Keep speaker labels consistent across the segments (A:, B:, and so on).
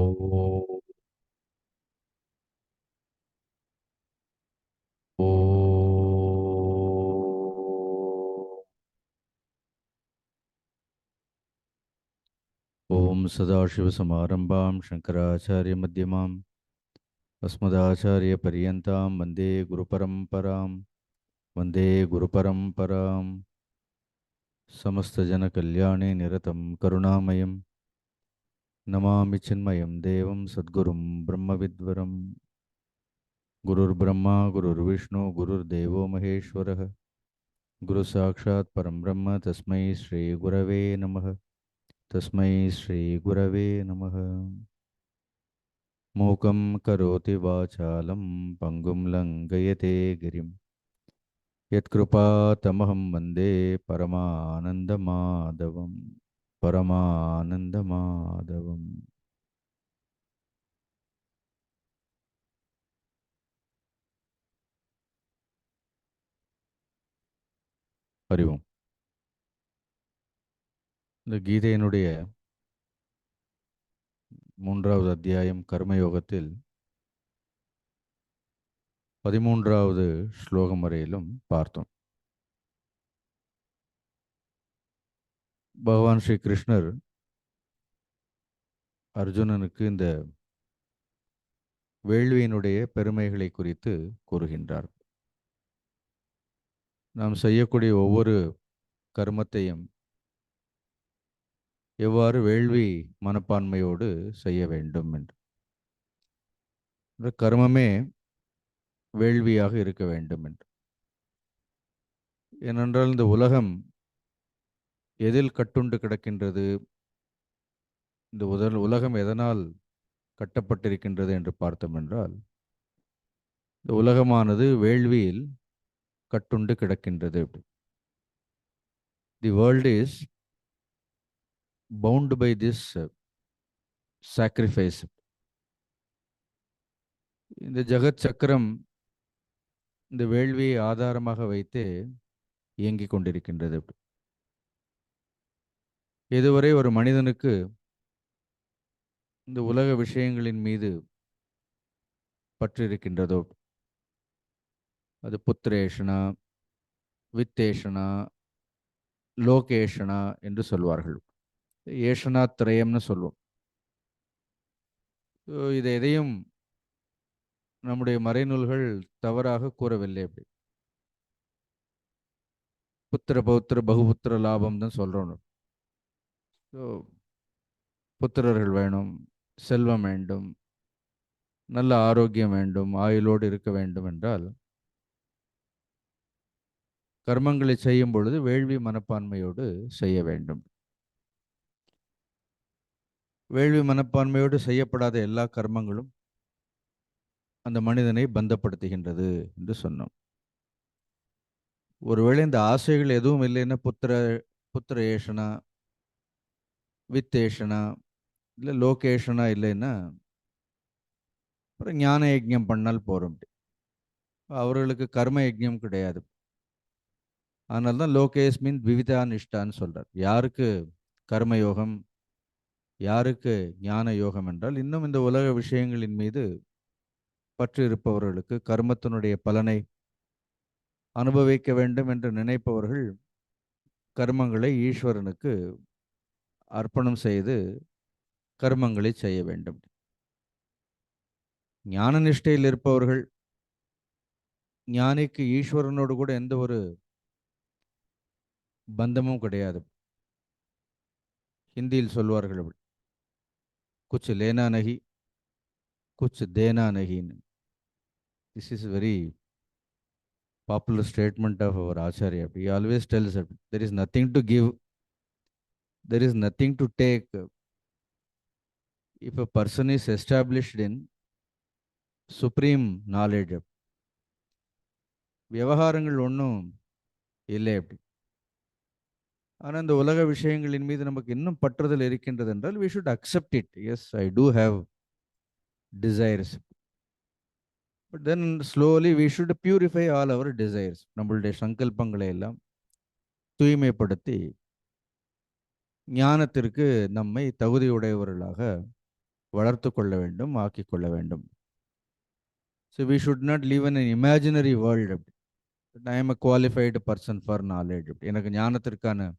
A: ஓ ஓ ஓம் சதாசிவசமாரம்பாம் சங்கராச்சாரிய-மத்தியமாம் अस्मदाचार्य-पर्यन्तां वन्दे गुरुपरम्परां वन्दे गुरुपरम्परां समस्तजनकल्याणे निरतं करुणामयं नमामि चिन्मयं देवं सद्गुरुं ब्रह्मविद्वरं गुरुर्ब्रह्मा गुरुर्विष्णु गुरुर्देवो महेश्वरः गुरुसाक्षात् परं ब्रह्म तस्मै श्रीगुरवे नमः तस्मै श्रीगुरवे नमः मूकं करोति वाचालं पङ्गुं लङ्घयते गिरिं यत्कृपातमहं वन्दे परमानन्दमाधवं परमानन्दमाधवं ஹரி ஓம். இந்த கீதையினுடைய 3வது அத்தியாயம் கர்மயோகத்தில் 13வது ஸ்லோகம் வரையிலும் பார்த்தோம். பகவான் ஸ்ரீ கிருஷ்ணர் அர்ஜுனனுக்கு இந்த வேள்வியினுடைய பெருமைகளை குறித்து கூறுகின்றார். நாம் செய்யக்கூடிய ஒவ்வொரு கர்மத்தையும் எவ்வாறு வேள்வி மனப்பான்மையோடு செய்ய வேண்டும் என்று. இந்த கர்மமே வேள்வியாக இருக்க வேண்டும் என்று. ஏனென்றால் இந்த உலகம் எதில் கட்டுண்டு கிடக்கின்றது, இந்த உலகம் எதனால் கட்டப்பட்டிருக்கின்றது என்று பார்த்தோம் என்றால், இந்த உலகமானது வேள்வியில் கட்டுண்டு கிடக்கின்றது. The world is bound by this sacrifice. இந்த ஜகத் சக்கரம் இந்த வேள்வியை ஆதாரமாக வைத்து இயங்கிக் கொண்டிருக்கின்றது. இதுவரை ஒரு மனிதனுக்கு இந்த உலக விஷயங்களின் மீது பற்றிருக்கின்றதோ, அது புத்திரேஷனா, வித்தேஷனா, லோகேஷனா என்று சொல்வார்கள். ஏஷனா திரயம்னு சொல்லுவோம். இதை எதையும் நம்முடைய மறைநூல்கள் தவறாக கூறவில்லை. அப்படி புத்திர பௌத்திர பகுபுத்திர லாபம் தான் சொல்றோம். புத்திரர்கள் வேணும், செல்வம் வேண்டும், நல்ல ஆரோக்கியம் வேண்டும், ஆயுளோடு இருக்க வேண்டும் என்றால் கர்மங்களை செய்யும் பொழுது வேள்வி மனப்பான்மையோடு செய்ய வேண்டும். வேள்வி மனப்பான்மையோடு செய்யப்படாத எல்லா கர்மங்களும் அந்த மனிதனை பந்தப்படுத்துகின்றது என்று சொன்னோம். ஒருவேளை இந்த ஆசைகள் எதுவும் இல்லைன்னா புத்திர ஏஷனா, வித்தேஷனா, இல்லை லோகேஷனா இல்லைன்னா அப்புறம் ஞான யஜ்ஞம் பண்ணால் போகிறோம். அவர்களுக்கு கர்ம யஜ்ஞம் கிடையாது. அதனால தான் லோகேஷ் மீன் விவிதா நிஷ்டான்னு சொல்கிறார். யாருக்கு கர்மயோகம், யாருக்கு ஞான யோகம் என்றால், இன்னும் இந்த உலக விஷயங்களின் மீது பற்று இருப்பவர்களுக்கு, கர்மத்தினுடைய பலனை அனுபவிக்க வேண்டும் என்று நினைப்பவர்கள் கர்மங்களை ஈஸ்வரனுக்கு அர்ப்பணம் செய்து கர்மங்களை செய்ய வேண்டும். ஞான நிஷ்டையில் இருப்பவர்கள், ஞானிக்கு ஈஸ்வரனோடு கூட எந்த ஒரு பந்தமும் கிடையாது. ஹிந்தியில் சொல்வார்கள், குச் லேனா நகி குச் தேனா நகின்னு. This is very popular statement of our Acharya. He always tells that there is nothing to give, there is nothing to take. If a person is established in supreme knowledge, விவகாரங்கள் ஒன்றும் இல்லை. அப்படி ஆனால் இந்த உலக விஷயங்களின் மீது நமக்கு இன்னும் பற்றுதல் இருக்கின்றது என்றால் we should accept it. Yes, I do have desires. But then slowly we should purify all our desires. நம்மளுடைய சங்கல்பங்களை எல்லாம் தூய்மைப்படுத்தி ஞானத்திற்கு நம்மை தகுதியுடையவர்களாக வளர்த்து கொள்ள வேண்டும், ஆக்கிக் கொள்ள வேண்டும். So we should not live in an imaginary world. I am a qualified person for knowledge. எனக்கு ஞானத்திற்கான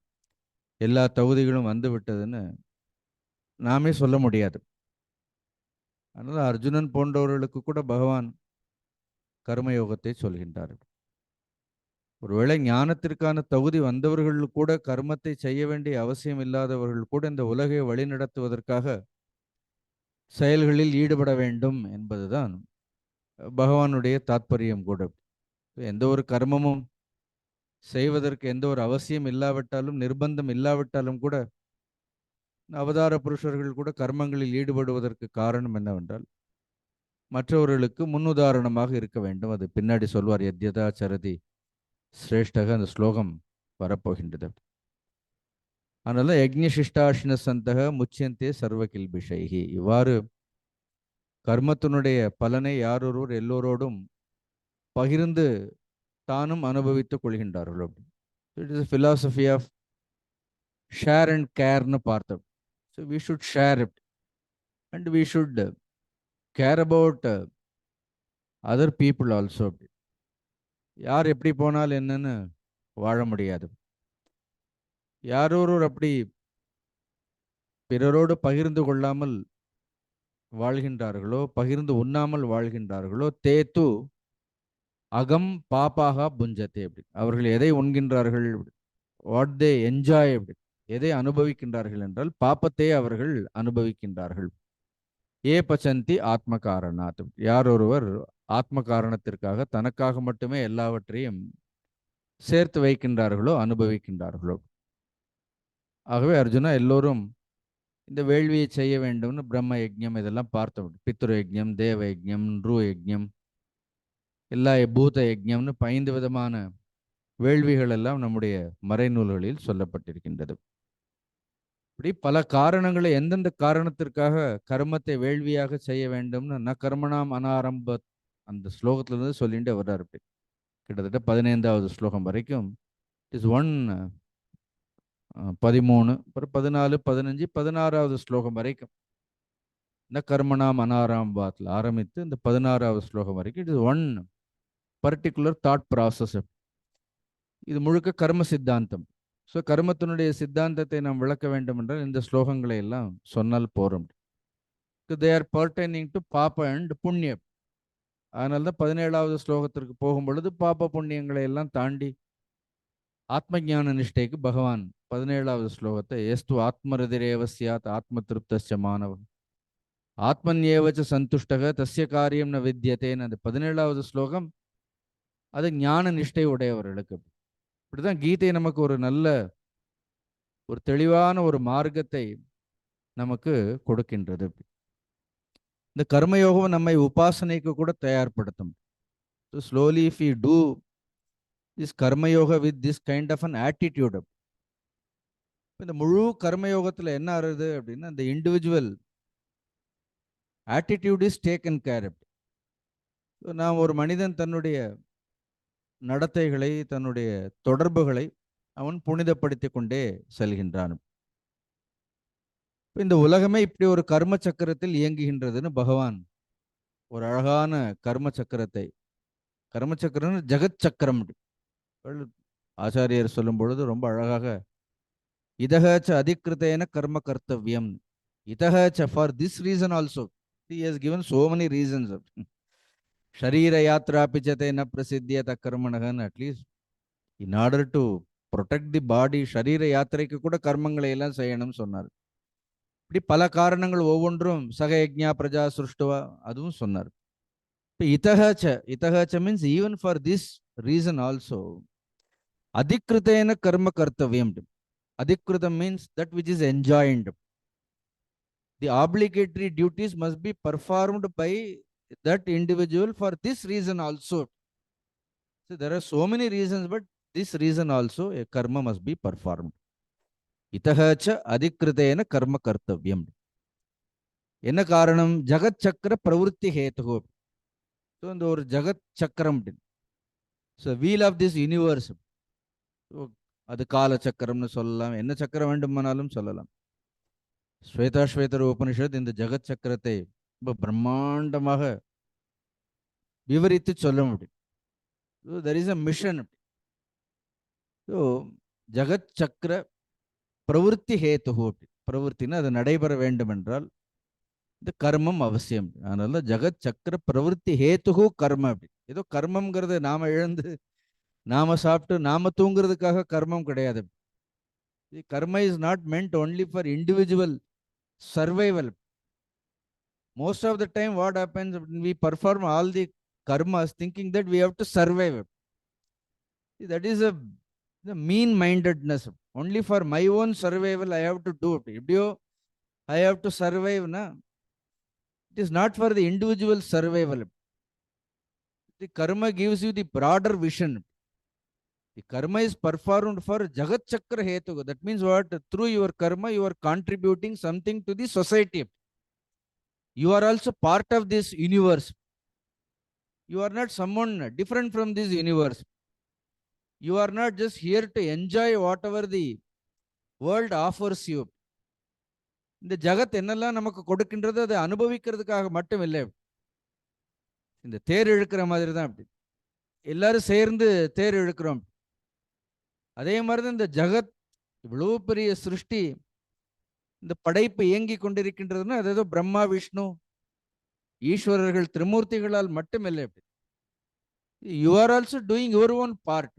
A: எல்லா தகுதிகளும் வந்து விட்டதுன்னு நாமே சொல்ல முடியாது. அதனால் அர்ஜுனன் போன்றவர்களுக்கு கூட பகவான் கர்மயோகத்தை சொல்கின்றார். ஒருவேளை ஞானத்திற்கான தகுதி வந்தவர்கள் கூட கர்மத்தை செய்ய வேண்டிய அவசியம் இல்லாதவர்கள் கூட இந்த உலகை வழிநடத்துவதற்காக செயல்களில் ஈடுபட வேண்டும் என்பதுதான் பகவானுடைய தாத்பரியம் கூட. எந்த ஒரு கர்மமும் செய்வதற்கு எந்த ஒரு அவசியம் இல்லாவிட்டாலும், நிர்பந்தம் இல்லாவிட்டாலும் கூட அவதார புருஷர்கள் கூட கர்மங்களில் ஈடுபடுவதற்கு காரணம் என்னவென்றால் மற்றவர்களுக்கு முன்னுதாரணமாக இருக்க வேண்டும். அது பின்னாடி சொல்வார், யத்யதா சரதி சிரேஷ்டக, அந்த ஸ்லோகம் வரப்போகின்றது. அதனால யஜ்ஞசிஷ்டாஷ்ண சந்தக முச்சியந்தே சர்வ கில்பிஷைகி. இவ்வாறு கர்மத்தினுடைய பலனை யாரொருவர் எல்லோரோடும் பகிர்ந்து தானும் அனுபவித்துக் கொள்கின்றார்களோ. It is philosophy of share and கேர்னு பார்த்தோம். So we should share it and we should care about other people also. யார் எப்படி போனால் என்னன்னு வாழ முடியாது. யாரொருவர் அப்படி பிறரோடு பகிர்ந்து கொள்ளாமல் வாழ்கின்றார்களோ, பகிர்ந்து உண்ணாமல் வாழ்கின்றார்களோ, தேத்து அகம் பாப்பாக புஞ்சத்தே. அப்படி அவர்கள் எதை உண்கின்றார்கள், வாட் தே என்ஜாய், அப்படி எதை அனுபவிக்கின்றார்கள் என்றால் பாப்பத்தை அவர்கள் அனுபவிக்கின்றார்கள். ஏ பச்சந்தி ஆத்ம காரணாத். யார் ஒருவர் ஆத்ம காரணத்திற்காக தனக்காக மட்டுமே எல்லாவற்றையும் சேர்த்து வைக்கின்றார்களோ, அனுபவிக்கின்றார்களோ. ஆகவே அர்ஜுனா, எல்லோரும் இந்த வேள்வியை செய்ய வேண்டும்னு பிரம்ம யஜ்ஞம் இதெல்லாம் பார்த்தோம். பித்ரு யஜ்ஞம், தேவ யஜ்ஞம், நృ யஜ்ஞம், எல்லா பூத யஜ்ஞம்னு 5 விதமான வேள்விகள் எல்லாம் நம்முடைய மறைநூல்களில் சொல்லப்பட்டிருக்கின்றது. இப்படி பல காரணங்களை, எந்தெந்த காரணத்திற்காக கர்மத்தை வேள்வியாக செய்ய வேண்டும்னு ந கர்மணாம் அனாரம்ப அந்த ஸ்லோகத்திலிருந்து சொல்லிட்டு வர்றாரு. கிட்டத்தட்ட 15வது ஸ்லோகம் வரைக்கும் இஸ் 13, அப்புறம் 14, 15, 16வது ஸ்லோகம் வரைக்கும் இந்த கர்மணாம் அனாரம்பாத்தில் ஆரம்பித்து இந்த 16வது ஸ்லோகம் வரைக்கும் it is one particular thought process. இது முழுக்க கர்ம சித்தாந்தம். ஸோ கர்மத்தினுடைய சித்தாந்தத்தை நாம் விளக்க வேண்டும் என்றால் இந்த ஸ்லோகங்களை எல்லாம் சொன்னால் போறோம். தே ஆர் பர்டைனிங் டு பாப அண்ட் புண்ணியம். அதனால தான் 17வது ஸ்லோகத்திற்கு போகும் பொழுது பாப புண்ணியங்களை எல்லாம் தாண்டி ஆத்ம ஞான நிஷ்டைக்கு பகவான் 17வது ஸ்லோகத்தை எஸ்து ஆத்மரதிரேவ சியாத் ஆத்ம திருப்தஸ்ய மாணவன் ஆத்மன்யேவச்ச சந்துஷ்டக தஸ்ய காரியம் ந வித்யதேன்னு அந்த 17வது ஸ்லோகம் அது ஞான நிஷ்டை உடையவர்களுக்கு. இப்படிதான் கீதை நமக்கு ஒரு நல்ல ஒரு தெளிவான ஒரு மார்க்கத்தை நமக்கு கொடுக்கின்றது. இந்த கர்மயோகம் நம்மை உபாசனைக்கு கூட தயார்படுத்தும். So slowly if we do this karma yoga with this kind of an attitude, இந்த முழு கர்மயோகத்தில் என்ன ஆறுது அப்படின்னா இந்த individual attitude is taken care of. நாம் ஒரு மனிதன் தன்னுடைய நடத்தைகளை, தன்னுடைய தொடர்புகளை அவன் புனிதப்படுத்திக் கொண்டே செல்கின்றான். இந்த உலகமே இப்படி ஒரு கர்ம சக்கரத்தில் இயங்குகின்றதுன்னு பகவான் ஒரு அழகான கர்ம சக்கரத்தை, கர்ம சக்கரம் ஜெகத் சக்கரம் ஆச்சாரியர் சொல்லும் பொழுது ரொம்ப அழகாக, இதகச்ச அதிகிருத்தேன கர்ம கர்த்தவியம், இதகச்ச for this reason also he has given so many reasons. ஷரீர யாத்ரா பிச்சத்தை ந பிரசித்தியத கர்மணகன், at least in order to protect the body ஷரீர யாத்திரைக்கு கூட கர்மங்களை எல்லாம் செய்யணும்னு சொன்னார். இப்படி பல காரணங்கள் ஒவ்வொன்றும் சக யஜ்ஞா பிரஜா சுஷ்டுவா அதுவும் சொன்னார். இப்போ இதகச்ச means even for this reason also அதிகிருத்தேன கர்ம கர்த்தவியம். அதிகிருதம் means that which is enjoyed. The obligatory duties must be performed by that individual for this reason also. So there are so many reasons, but this reason also a karma must be performed. Itahacha adikritena karma kartavyam. என்ன காரணம்? ஜகத் சக்கர பிரவருத்தி ஹேத்து. So இந்த ஒரு ஜகத் சக்கரம், so wheel of this universe, அது கால சக்கரம்னு சொல்லலாம், என்ன சக்கரம் வேண்டுமானாலும் சொல்லலாம். ஸ்வேதாஸ்வேதர உபனிஷத் இந்த ஜகத் சக்கரத்தை ரொம்ப பிரம்மாண்டமாக விவரித்து சொல்ல முடியும். So there is a mission. So ஜகத் சக்கர பிரவருத்தி ஹேத்து அப்படி, பிரவருத்தினா அது நடைபெற வேண்டும் என்றால் இந்த கர்மம் அவசியம். அதனால ஜகத் சக்கர பிரவருத்தி ஹேத்து கர்ம அப்படி. ஏதோ கர்மம்ங்கிறது நாம இழந்து நாம சாப்பிட்டு நாம தூங்குறதுக்காக கர்மம் கிடையாது. கர்ம is not மென்ட் only for individual survival. Most of the time what happens, we perform all the karmas thinking that we have to survive. That is the mean mindedness. Only for my own survival I have to do it. I have to survive na. It is not for the individual survival. The karma gives you the broader vision. The karma is performed for jagat chakra hetu. That means what? Through your karma you are contributing something to the society. You are also part of this universe. You are not someone different from this universe. You are not just here to enjoy whatever the world offers you. இந்த ஜகத் என்னெல்லாம் நமக்கு கொடுக்கின்றது அதை அனுபவிக்கிறதுக்காக மட்டும் இல்லை. இந்த தேர் இழுக்கிற மாதிரி தான். அப்படி எல்லாரும் சேர்ந்து தேர் இழுக்கிறோம். அதே மாதிரி தான் இந்த ஜகத் இவ்வளவு பெரிய சிருஷ்டி, இந்த படைப்பு இயங்கி கொண்டிருக்கின்றதுன்னா அது ஏதோ பிரம்மா விஷ்ணு ஈஸ்வரர்கள் திரிமூர்த்திகளால் மட்டுமில்லை. You are also doing your own part.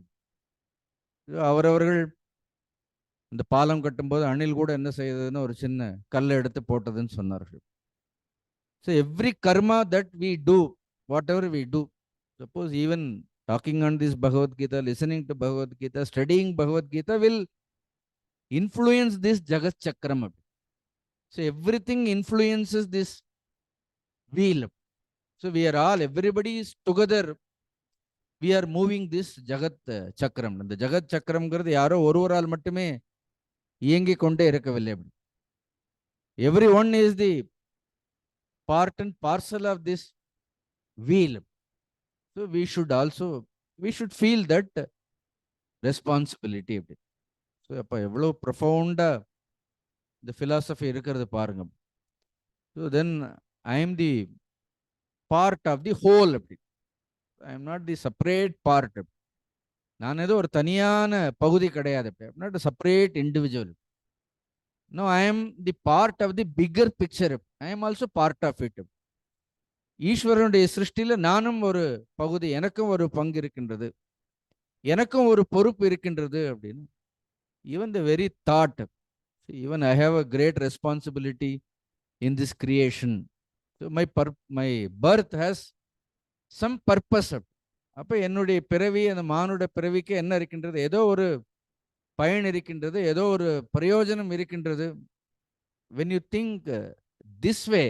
A: அவரவர்கள் இந்த பாலம் கட்டும்போது அணில் கூட என்ன செய்ததுன்னு ஒரு சின்ன கல்லை எடுத்து போட்டதுன்னு சொன்னார்கள். So every karma that we do, whatever we do, suppose even talking on this Bhagavad Gita, listening to Bhagavad Gita, studying Bhagavad Gita will influence this Jagat Chakram. So everything influences this wheel. So we are all, everybody is together. We are moving this Jagat Chakram. The Jagat Chakram ங்கிறது யாரோ ஒருவரால் மட்டுமே இயங்கிக் கொண்டே இருக்கவில்லை. Everyone is the part and parcel of this wheel. So we should feel that responsibility. So அப்போ எவ்வளோ ப்ரொஃபவுண்டா இந்த philosophy இருக்கிறது பாருங்க. So then I am the part of the whole. I am not the separate part. நான் ஏதோ ஒரு தனியான பகுதி கிடையாது. I am not a separate individual. No, I am the part of the bigger picture. I am also part of it. ஈஸ்வரனுடைய சிருஷ்டியில நானும் ஒரு பகுதி, எனக்கும் ஒரு பங்கு இருக்கின்றது, எனக்கும் ஒரு பொறுப்பு இருக்கின்றது அப்படின்னு. Even the very thought, even I have a great responsibility in this creation. My birth has some purpose. அப்போ என்னுடைய பிறவி, அந்த மானுட பிறவிக்கு என்ன இருக்கின்றது? ஏதோ ஒரு பயன் இருக்கின்றது, ஏதோ ஒரு பிரயோஜனம் இருக்கின்றது. when you think this way,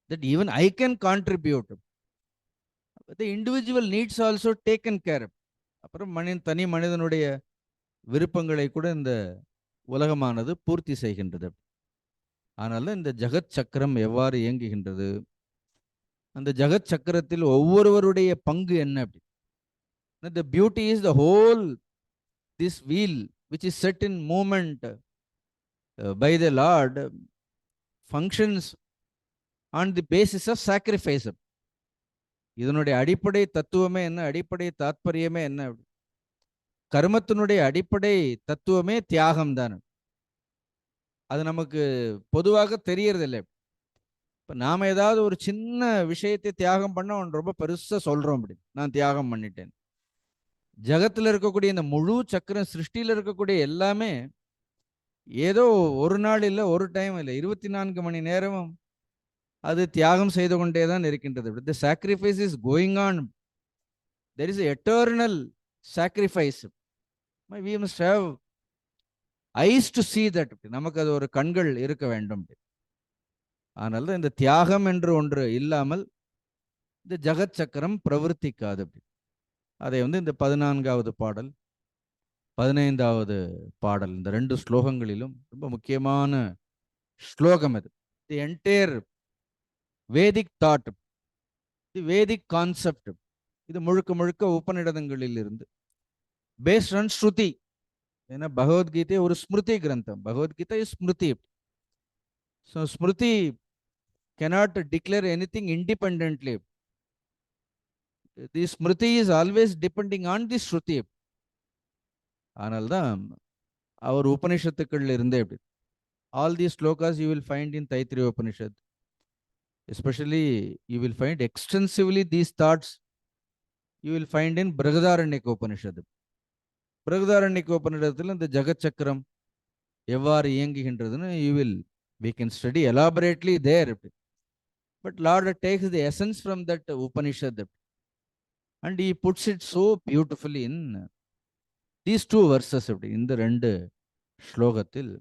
A: that even I can contribute, the individual needs also taken care of. அப்புறம் தனி மனிதனுடைய விருப்பங்களை கூட இந்த உலகமானது பூர்த்தி செய்கின்றது. அதனால இந்த ஜகத் சக்கரம் எவ்வாறு இயங்குகின்றது, அந்த ஜகத் சக்கரத்தில் ஒவ்வொருவருடைய பங்கு என்ன அப்படி. The beauty is the whole this wheel which is set in movement by the Lord functions on the basis of sacrifice. இதனுடைய அடிப்படை தத்துவமே என்ன, அடிப்படை தாத்பரியமே என்ன? கர்மத்தினுடைய அடிப்படை தத்துவமே தியாகம் தான். அது நமக்கு பொதுவாக தெரியறதில்லை. இப்போ நாம் ஏதாவது ஒரு சின்ன விஷயத்தை தியாகம் பண்ண ரொம்ப பெருசாக சொல்கிறோம், அப்படி நான் தியாகம் பண்ணிட்டேன். ஜகத்தில் இருக்கக்கூடிய இந்த முழு சக்கரம், சிருஷ்டியில் இருக்கக்கூடிய எல்லாமே ஏதோ ஒரு நாள் இல்லை, ஒரு டைம் இல்லை, 24 மணி நேரமும் அது தியாகம் செய்து கொண்டே தான் இருக்கின்றது. The sacrifice is going on. There is an eternal sacrifice. We must have eyes to see that. நமக்கு அது ஒரு கண்கள் இருக்க வேண்டும். அதனால தான் இந்த தியாகம் என்று ஒன்று இல்லாமல் இந்த ஜகத் சக்கரம் பிரவர்த்திக்காது. அதை இந்த 14வது பாடல் 15வது பாடல் இந்த 2 ஸ்லோகங்களிலும் ரொம்ப முக்கியமான ஸ்லோகம் அது. The entire Vedic thought, the Vedic concept, இது முழுக்க முழுக்க உபநிடதங்களில் இருந்து பேஸ்ட் ஆன் ஸ்ருதி. ஏன்னா பகவத்கீதை ஒரு ஸ்மிருதி கிரந்தம். Bhagavad Gita is Smriti. So Smriti cannot declare anything independently. The Smriti is always depending on the Shruti. அதனால்தான் அவர் உபனிஷத்துக்கள் இருந்தே அப்படி. All these slokas you will find in Taittiriya Upanishad. Especially you will find extensively these thoughts you will find in Brihadaranyaka Upanishad. Brihadaranyaka Upanishadil இந்த ஜகத் சக்கரம் எவ்வாறு இயங்குகின்றதுன்னு we can study elaborately there. But Lord takes the essence from that Upanishad and he puts it so beautifully in these two verses. இந்த ரெண்டு ஸ்லோகத்தில்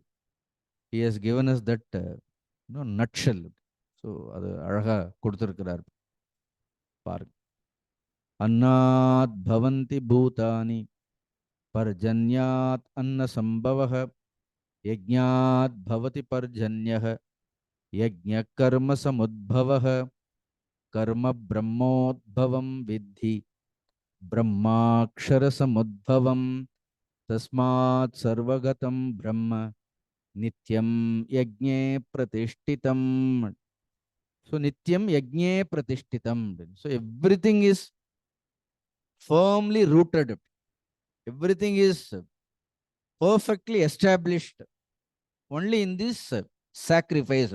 A: he has given us that nutshell. So அது அழகா கொடுத்திருக்கிறார் பாருங்க. annād bhavanti bhūtāni parjanyad anna-sambhavaḥ yajñād bhavati parjanyah yajñaḥ karma-samudbhavaḥ karma-brahmodbhavaṁ viddhi brahmākṣhara-samudbhavam tasmāt sarvagatam brahma nityam yajñe pratishtitam. So nityam yajñe pratishtitam. So everything is firmly rooted. Everything is perfectly established only in this sacrifice.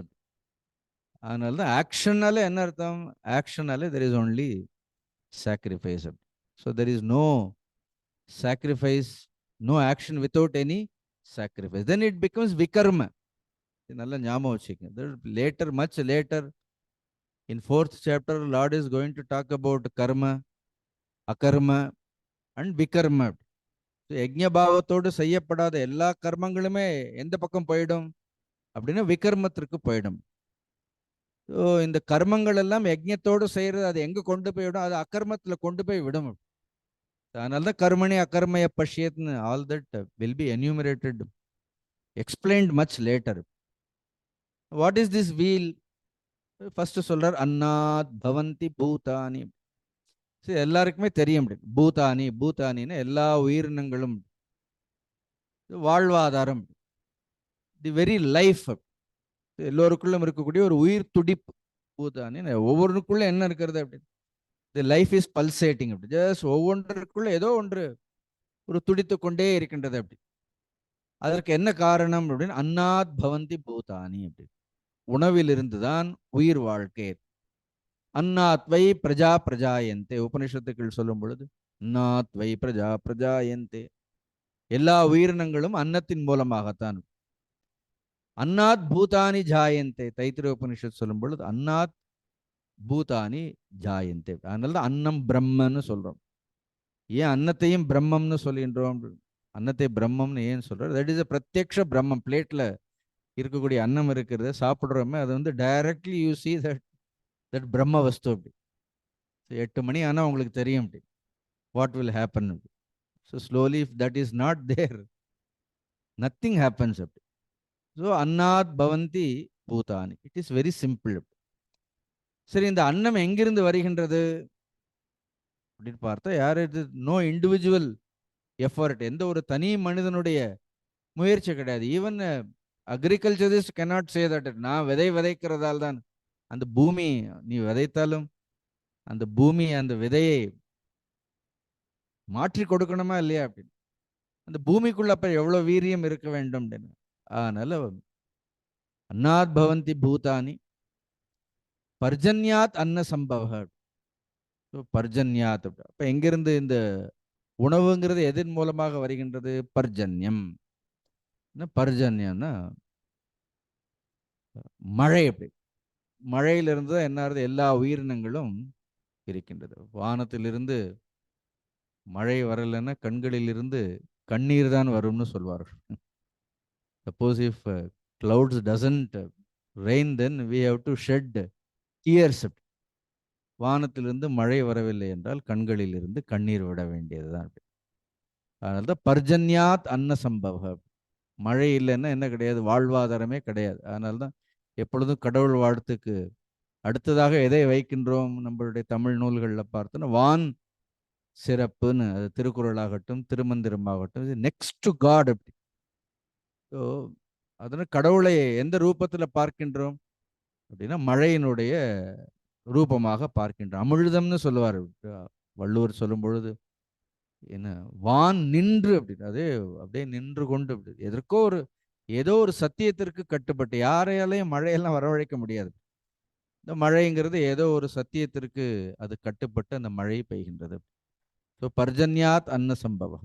A: அதனால தான் ஆக்ஷனால என்ன அர்த்தம்? ஆக்ஷனால there is only sacrifice. So there is no sacrifice, no action without any sacrifice. Then it becomes vikarma. நல்லா ஞாபகம் வச்சுக்கோங்க. Later, much later, in 4th chapter, Lord is going to talk about karma, akarma and vikarma. யஜ்ஞபாவத்தோடு செய்யப்படாத எல்லா கர்மங்களுமே எந்த பக்கம் போயிடும் அப்படின்னா விகர்மத்திற்கு போயிடும். ஸோ இந்த கர்மங்கள் எல்லாம் யஜ்ஞத்தோடு செய்யறது அது எங்க கொண்டு போய்விடும்? அது அக்கர்மத்தில் கொண்டு போய் விடும். அதனால தான் கர்மணி அக்கர்மய பஷ்யத்னு all that will be enumerated, explained much later. What is this wheel? First சொல்றார் அன்னாத் பவந்தி பூதானி. சரி, எல்லாருக்குமே தெரியும் பூதானி. பூதானின்னு எல்லா உயிரினங்களும் வாழ்வாதாரம், தி வெரி லைஃப், எல்லோருக்குள்ளும் இருக்கக்கூடிய ஒரு உயிர் துடிப்பு பூதானி. ஒவ்வொருக்குள்ள என்ன இருக்கிறது அப்படின்னு, தி லைஃப் இஸ் பல்சேட்டிங் அப்படி. ஜஸ்ட் ஒவ்வொன்றுக்குள்ள ஏதோ ஒன்று ஒரு துடித்து கொண்டே இருக்கின்றது அப்படி. அதற்கு என்ன காரணம் அப்படின்னு, அன்னாத் பவந்தி பூதானி அப்படி. உணவிலிருந்து தான் உயிர் வாழ்க்கை. அன்னாத்வை பிரஜா பிரஜாயந்தே, உபனிஷத்துக்கள் சொல்லும் பொழுது அன்னாத்வை பிரஜா பிரஜாயந்தே, எல்லா உயிரினங்களும் அன்னத்தின் மூலமாகத்தான். அன்னாத் பூதானி ஜாயந்தே, தைத்திரிய உபனிஷத் சொல்லும் பொழுது அன்னாத் பூதானி ஜாயந்தே. அதனால தான் அன்னம் பிரம்மன்னு சொல்றோம். ஏன் அன்னத்தையும் பிரம்மம்னு சொல்கின்றோம்? அன்னத்தை பிரம்மம்னு ஏன் சொல்றோம்? தட் இஸ் அ பிரத்யக்ஷ பிரம்மம். பிளேட்ல இருக்கக்கூடிய அன்னம் இருக்கிறத சாப்பிட்றோமே, அது வந்து டைரக்ட்லி யூ சி தட் பிரம்ம வஸ்து அப்படி. 8 மணி ஆனால் உங்களுக்கு தெரியும் அப்படி வாட் வில் ஹேப்பன் அப்படி. So slowly if that is not there, nothing happens அப்படி. ஸோ அன்னாத் பவந்தி பூதானி, இட் இஸ் வெரி சிம்பிள். சரி, இந்த அன்னம் எங்கிருந்து வருகின்றது அப்படின்னு பார்த்தா, யார் இது? நோ இண்டிவிஜுவல் எஃபர்ட், எந்த ஒரு தனி மனிதனுடைய முயற்சி கிடையாது. Even agriculturist cannot say that நான் விதைக்கிறதால் தான் அந்த பூமி, நீ விதைத்தாலும் அந்த பூமி அந்த விதையை மாற்றி கொடுக்கணுமா இல்லையா அப்படின்னு. அந்த பூமிக்குள்ள அப்ப எவ்வளவு வீரியம் இருக்க வேண்டும் அப்படின்னு. அதனால அன்னாத் பவந்தி பூதானி பர்ஜன்யாத் அன்ன-சம்பவஹ. பர்ஜன்யாத் அப்ப எங்கிருந்து இந்த உணவுங்கிறது எதன் மூலமாக வருகின்றது? பர்ஜன்யம். பர்ஜன்யம்னா மழை. அப்படி மழையிலிருந்து தான் என்ன ஆகுது? எல்லா உயிரினங்களும் இருக்கின்றது. வானத்திலிருந்து மழை வரலைன்னா கண்களிலிருந்து கண்ணீர் தான் வரும்னு சொல்வார்கள். Suppose if clouds doesn't rain, then we have to shed tears. வானத்திலிருந்து மழை வரவில்லை என்றால் கண்களில் இருந்து கண்ணீர் விட வேண்டியதுதான். அதனால தான் பர்ஜன்யாத் அன்ன-சம்பவஹ. மழை இல்லைன்னா என்ன கிடையாது? வாழ்வாதாரமே கிடையாது. அதனால தான் எப்பொழுதும் கடவுள் வாழ்த்துக்கு அடுத்ததாக எதை வைக்கின்றோம்? நம்மளுடைய தமிழ் நூல்களில் பார்த்தோன்னா வான் சிறப்புன்னு, அது திருக்குறளாகட்டும் திருமந்திரமாகட்டும், நெக்ஸ்ட் டு காட் அப்படி. ஸோ அதனால் கடவுளை எந்த ரூபத்தில் பார்க்கின்றோம் அப்படின்னா மழையினுடைய ரூபமாக பார்க்கின்றோம். அமிழ்தம்னு சொல்லுவார் வள்ளுவர் சொல்லும் பொழுது. என்ன வான் நின்று அப்படின்னு அதே அப்படியே நின்று கொண்டு அப்படி எதற்கோ ஒரு ஏதோ ஒரு சத்தியத்திற்கு கட்டுப்பட்டு யாரையாலையும் மழையெல்லாம் வரவழைக்க முடியாது. இந்த மழைங்கிறது ஏதோ ஒரு சத்தியத்திற்கு அது கட்டுப்பட்டு அந்த மழை பெய்கின்றது. ஸோ பர்ஜன்யாத் அன்ன-சம்பவः.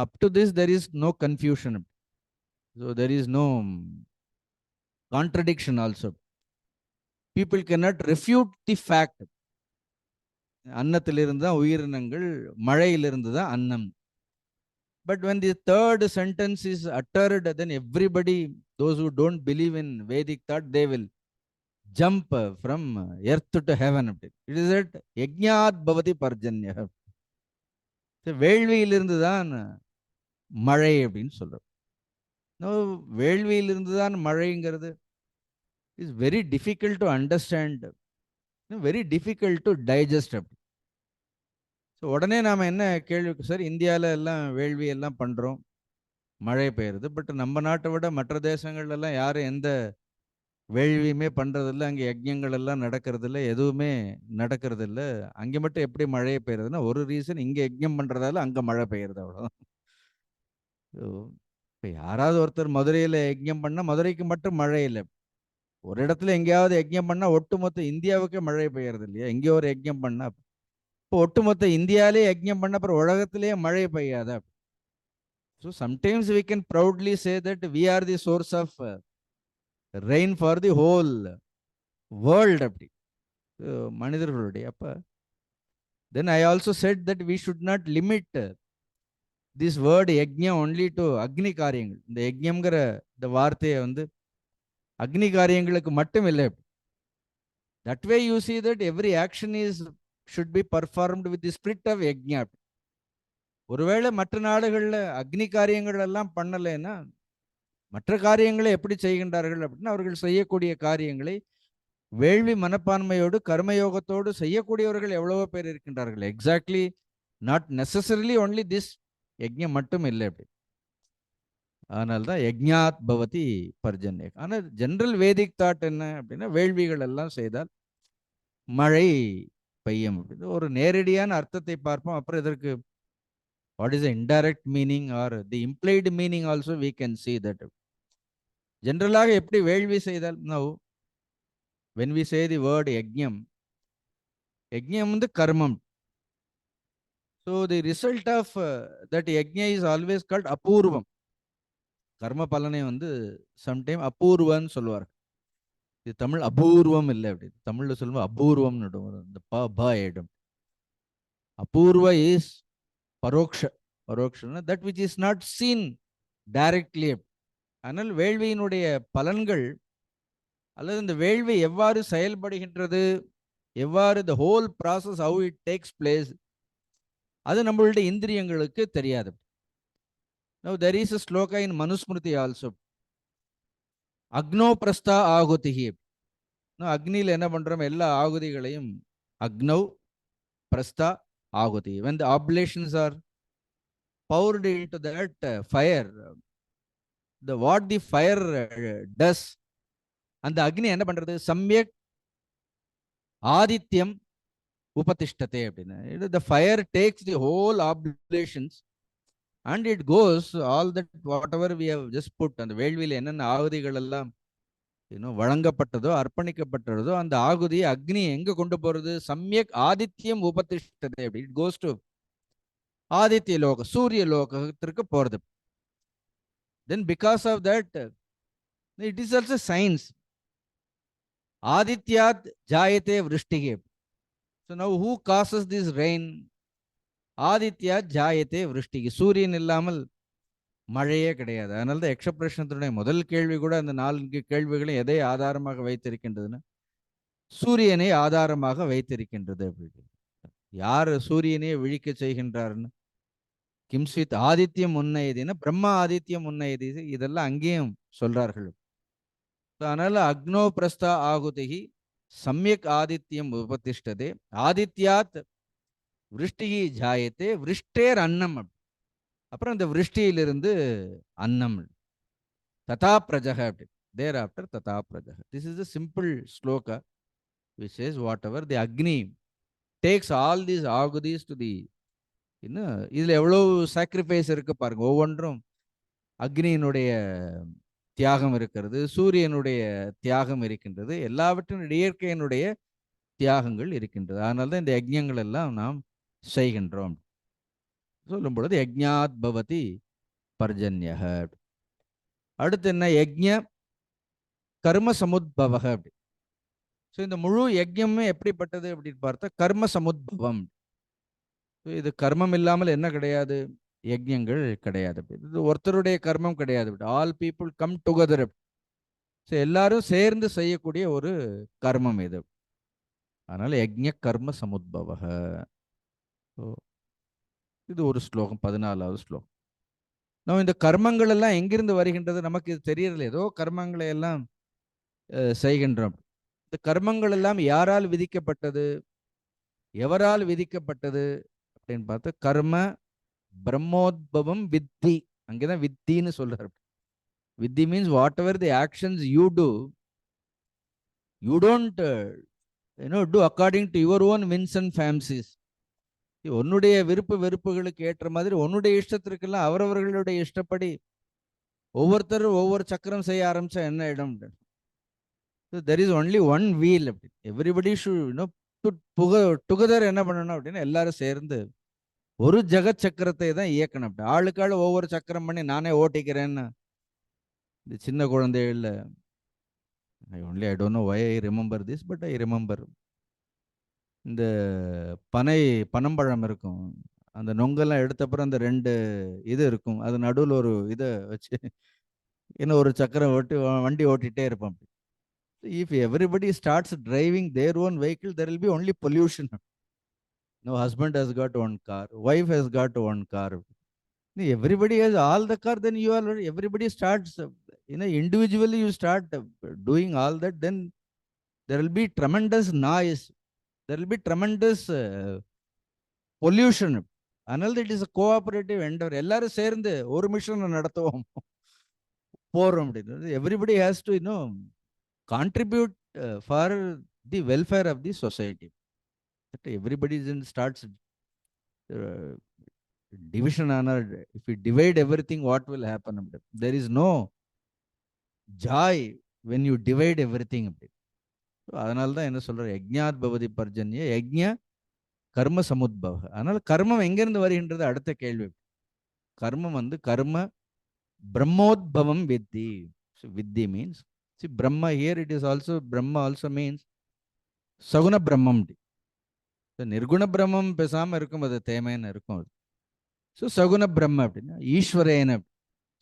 A: Up to this there is no confusion. So there is no contradiction also. People cannot refute the fact. அன்னத்திலிருந்து தான் உயிரினங்கள், மழையிலிருந்து தான் அன்னம். But when the third sentence is uttered, then everybody, those who don't believe in Vedic thought, they will jump from earth to heaven. It is that yajñād bhavati parjanyo. வேள்வியிலிருந்து தான் மழை அப்படின்னு சொல்றோம். வேள்வியிலிருந்து தான் மழைங்கிறது is very difficult to understand, very difficult to digest. அப்படி so உடனே நாம் என்ன கேள்வி, சார் இந்தியாவில் எல்லாம் வேள்வி எல்லாம் பண்ணுறோம், மழை பெய்யுறது, பட் நம்ம நாட்டை விட மற்ற தேசங்கள்லாம் யாரும் எந்த வேள்வியுமே பண்ணுறதில்ல, அங்கே யஜ்ஞங்கள் எல்லாம் நடக்கிறதில்ல, எதுவுமே நடக்கிறதில்ல, அங்கே மட்டும் எப்படி மழையை பெய்யுறதுன்னா ஒரு ரீசன், இங்கே யஜ்ஞம் பண்ணுறதால அங்கே மழை பெய்யுறது, அவ்வளோதான். இப்போ யாராவது ஒருத்தர் மதுரையில் யஜ்ஞம் பண்ணால் மதுரைக்கு மட்டும் மழை இல்லை, ஒரு இடத்துல எங்கேயாவது யஜ்ஞம் பண்ணால் ஒட்டுமொத்த இந்தியாவுக்கே மழை பெய்யறது இல்லையா? எங்கேயோ ஒரு யஜ்ஞம் பண்ணால் இப்போ ஒட்டுமொத்த இந்தியாவிலே யஜ்ஞம் பண்ண அப்புறம் உலகத்திலேயே மழை பெய்யாதா? So sometimes we can proudly say that we are the source of rain for the whole world. அப்படி மனிதர்களுடைய அப்போ then I also said that we should not limit this word yajnam only to Agni காரியங்கள். இந்த யஜ்ஞம்ங்கிற இந்த வார்த்தையை அக்னி காரியங்களுக்கு மட்டும் இல்லை. That way you see that every action is should be performed with the spirit of yajñād. ஒருவேளை மற்ற நாடுகளில் அக்னி காரியங்கள் எல்லாம் பண்ணலைன்னா மற்ற காரியங்களை எப்படி செய்கின்றார்கள் அப்படின்னா அவர்கள் செய்யக்கூடிய காரியங்களை வேள்வி மனப்பான்மையோடு கர்மயோகத்தோடு செய்யக்கூடியவர்கள் எவ்வளவோ பேர் இருக்கின்றார்கள். Exactly not necessarily only this யஜ்ஞம் மட்டும் இல்லை. அப்படி அதனால்தான் யஜ்ஞாத் பவதி பர்ஜன்ய. ஆனால் ஜென்ரல் வேதிக் தாட் என்ன அப்படின்னா வேள்விகள் எல்லாம் செய்தால் மழை பெய்யும். ஒரு நேரடியான அர்த்தத்தை பார்ப்போம், அப்புறம் இதற்கு what is indirect meaning or the implied meaning also we can see that. ஜென்ரலாக எப்படி வேள்வி செய்தால், now when we say the word யஜ்ஞம், யஜ்ஞம் கர்மம். So the result of that யஜ்ஞ இஸ் ஆல்வேஸ் கால்ட் அபூர்வம். கர்ம பலனை சம்டைம் அபூர்வன்னு சொல்லுவார். இது தமிழ் அபூர்வம் இல்லை, அப்படி தமிழ்ல சொல்லுவோம் அபூர்வம்னு இந்த ப ஆயிடும். அபூர்வ இஸ் பரோக்ஷ, பரோக்ஷன்னா that which is not seen directly. ஆனால் வேள்வியினுடைய பலன்கள் அல்லது இந்த வேள்வி எவ்வாறு செயல்படுகின்றது, எவ்வாறு the whole process how it takes place, அது நம்மளுடைய இந்திரியங்களுக்கு தெரியாது. Now there is a sloka in Manusmriti also. அக்னோ பிரஸ்தா ஆகுதிஹி. அக்னியில் என்ன பண்றோம், எல்லா ஆகுதிகளையும் அக்னௌ பிரஸ்தா ஆகுதி. when the oblations are poured into that fire, what the fire does, அந்த அக்னி என்ன பண்றது, சம்யக் ஆதித்யம் உபதிஷ்டதே அப்படின்னு. the fire takes the whole oblations and it goes all that whatever we have just put. அந்த வேள்வியில் என்னென்ன ஆகுதிகள் எல்லாம் வழங்கப்பட்டதோ அர்ப்பணிக்கப்பட்டதோ அந்த ஆகுதியை அக்னி எங்க கொண்டு போறது, சம்யக் ஆதித்யம் உபதிஷ்டதே அப்படி. இட் கோஸ் டு ஆதித்ய லோக, சூரிய லோகத்திற்கு போறது. Then because of that it is also science. ஆதித்யாத் ஜாயத்தே விருஷ்டிகே. So now who causes this rain, ஆதித்யா ஜாயத்தே விருஷ்டிகி. சூரியன் இல்லாமல் மழையே கிடையாது. அதனால தான் யக்ஷ பிரஷ்னத்தினுடைய முதல் கேள்வி கூட அந்த 4 கேள்விகளை எதை ஆதாரமாக வைத்திருக்கின்றதுன்னு சூரியனை ஆதாரமாக வைத்திருக்கின்றது. அப்படி யார் சூரியனையே விழிக்க செய்கின்றார்னு, கிம்ஸ்வித் ஆதித்யம் உன்னயதினா பிரம்மா ஆதித்யம் உன்னயதி, இதெல்லாம் அங்கேயும் சொல்றார்கள். அதனால அக்னோ பிரஸ்தா ஆகுதிஹி சம்யக் ஆதித்யம் உபதிஷ்டதே ஆதித்யாத் விருஷ்டிகி ஜாயத்தே விருஷ்டேர் அன்னம். அப்புறம் இந்த விருஷ்டியிலிருந்து அன்னம். ததா பிரஜக. Thereafter ததா பிரஜக. This is a simple sloka which says whatever the Agni takes all these ahutis to the, இதுல எவ்வளவு சாக்ரிஃபைஸ் இருக்கு பாருங்க. ஒவ்வொன்றும் அக்னியினுடைய தியாகம் இருக்கிறது, சூரியனுடைய தியாகம் இருக்கின்றது, எல்லாவற்றின் இயற்கையினுடைய தியாகங்கள் இருக்கின்றது. அதனால தான் இந்த யஜ்ஞங்கள் எல்லாம் நாம் செய்கின்றோம். சொல்லும் பொழுது யஜ்ஞாத் பவதி பர்ஜன்யஹ. அடுத்து என்ன? யஜ்ஞ கர்ம சமுத்பவக. அப்படி ஸோ இந்த முழு யஜ்ஞமே எப்படிப்பட்டது அப்படின்னு பார்த்தா கர்ம சமுத்பவம். இது கர்மம் இல்லாமல் என்ன கிடையாது? யஜ்ஞங்கள் கிடையாது. இது ஒருத்தருடைய கர்மம் கிடையாது. All people come together. So எல்லாரும் சேர்ந்து செய்யக்கூடிய ஒரு கர்மம் இது. அதனால யஜ்ஞ கர்ம சமுத்பவக. இது ஒரு ஸ்லோகம், 14வது ஸ்லோகம். நம்ம இந்த கர்மங்கள் எல்லாம் எங்கிருந்து வருகின்றது நமக்கு இது தெரியறதில்லை. ஏதோ கர்மங்களை எல்லாம் செய்கின்றோம். இந்த கர்மங்கள் எல்லாம் யாரால் விதிக்கப்பட்டது, எவரால் விதிக்கப்பட்டது அப்படின்னு பார்த்தா கர்ம பிரம்மோத்பவம் வித்தி. அங்கேதான் வித்தின்னு சொல்றாரு. Vidhi means whatever the actions you do, you don't do according to your own whims and fancies. உன்னுடைய விருப்பு வெறுப்புகளுக்கு ஏற்ற மாதிரி உன்னுடைய இஷ்டத்திற்கெல்லாம் அவரவர்களுடைய இஷ்டப்படி ஒவ்வொருத்தரும் ஒவ்வொரு சக்கரம் செய்ய ஆரம்பிச்சா என்ன இடம்? There is only one wheel. அப்படி எவ்ரிபடி ஷுட் டுகெதர் என்ன பண்ணணும் அப்படின்னா எல்லாரும் சேர்ந்து ஒரு ஜெகத் சக்கரத்தை தான் இயக்கணும். அப்படி ஆளுக்காள் ஒவ்வொரு சக்கரம் பண்ணி நானே ஓட்டிக்கிறேன்னு இந்த சின்ன குழந்தைகள்ல I don't know why I remember this, but I remember இந்த பனம்பழம் இருக்கும். அந்த நொங்கெல்லாம் எடுத்தப்புறம் அந்த 2 இது இருக்கும். அது நடுவில் ஒரு இதை வச்சு இன்னும் ஒரு சக்கரம் ஓட்டி வண்டி ஓட்டிகிட்டே இருப்போம். If everybody starts driving their own vehicle, there will be only pollution. No, husband has got one car, wife has got one car. Everybody has all the car, then everybody starts, individually you start doing all that, then there will be tremendous noise. There will be tremendous pollution. Another, it is a cooperative endeavor. எல்லாரும் சேர்ந்து ஒரு மிஷனை நடத்துவோம் போறோம் அப்படின்னு. Everybody has to contribute for the welfare of the society. Everybody then starts division honor. If we divide everything, what will happen? There is no joy when you divide everything. அதனால தான் என்ன சொல்ற, யஜ்ஞாத் பவதி பர்ஜன்ய யஜ்ஞ கர்ம சமுத்பவ. அதனால கர்மம் எங்கிருந்து வருகின்றது? அடுத்த கேள்வி. கர்மம் கர்ம பிரம்மோத்பவம் வித்தி. வித்தி means, see Brahma here, it is also Brahma also means சகுண பிரம்மம். நிர்குண பிரம்மம் பேசாம இருக்கும், அது தேமைன்னு இருக்கும். ஸோ சகுண பிரம்ம அப்படின்னா ஈஸ்வரேன.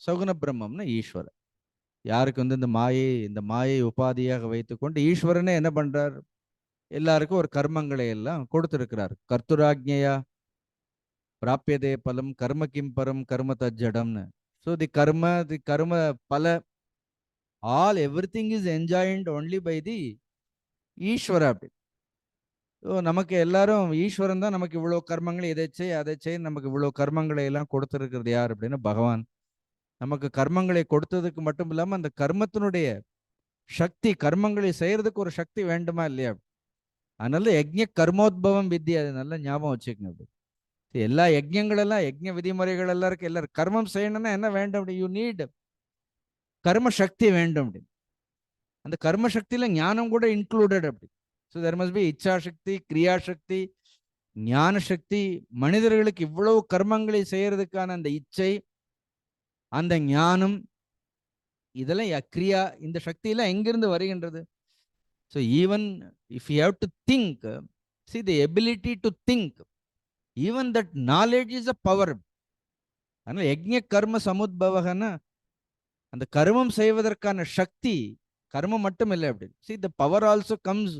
A: சகுண பிரம்மம்னா ஈஸ்வர. யாருக்கு இந்த மாயை உபாதியாக வைத்துக்கொண்டு ஈஸ்வரனே என்ன பண்றார்? எல்லாருக்கும் ஒரு கர்மங்களை எல்லாம் கொடுத்திருக்கிறார். கர்த்துராஜ்ஞயா பிராபியதே பலம் கர்ம கிம்பரம் கர்ம தஜ்ஜடம்னு. ஸோ தி கர்ம பல, all everything is enjoined only by the ஈஸ்வர. அப்படி நமக்கு எல்லாரும் ஈஸ்வரன் தான் நமக்கு இவ்வளவு கர்மங்களை இதை செய் அதை செய், நமக்கு இவ்வளவு கர்மங்களை எல்லாம் கொடுத்திருக்கிறது யார் அப்படின்னா பகவான். நமக்கு கர்மங்களை கொடுத்ததுக்கு மட்டும் இல்லாம அந்த கர்மத்தினுடைய சக்தி, கர்மங்களை செய்யறதுக்கு ஒரு சக்தி வேண்டுமா இல்லையா? அதனால யஜ்ஞ கர்மோத்பவம் வித்தி. அது நல்லா ஞாபகம் வச்சுக்கணும். அப்படி எல்லா யஜ்ஞங்கள் எல்லாம் யஜ்ஞ விதிமுறைகள் எல்லாம் இருக்கு. எல்லாரும் கர்மம் செய்யணும்னா என்ன வேண்டும்? அப்படி யூ நீட் கர்ம சக்தி வேண்டும். அப்படி அந்த கர்ம சக்தியில ஞானம் கூட இன்க்ளூடட். அப்படி ஸோ தெர் மஸ்ட் பி இச்சா சக்தி, கிரியா சக்தி, ஞான சக்தி. மனிதர்களுக்கு இவ்வளவு கர்மங்களை செய்யறதுக்கான அந்த இச்சை, அந்த ஞானம், இதெல்லாம் கிரியா, இந்த சக்தியெல்லாம் எங்கிருந்து வருகின்றது? So even if you have to think, see the ability to think, even that knowledge is a power. அதனால யஜ்ஞ கர்ம சமுத்பவகன்னா அந்த கர்மம் செய்வதற்கான சக்தி, கர்மம் மட்டும் இல்லை. அப்படி see the power also comes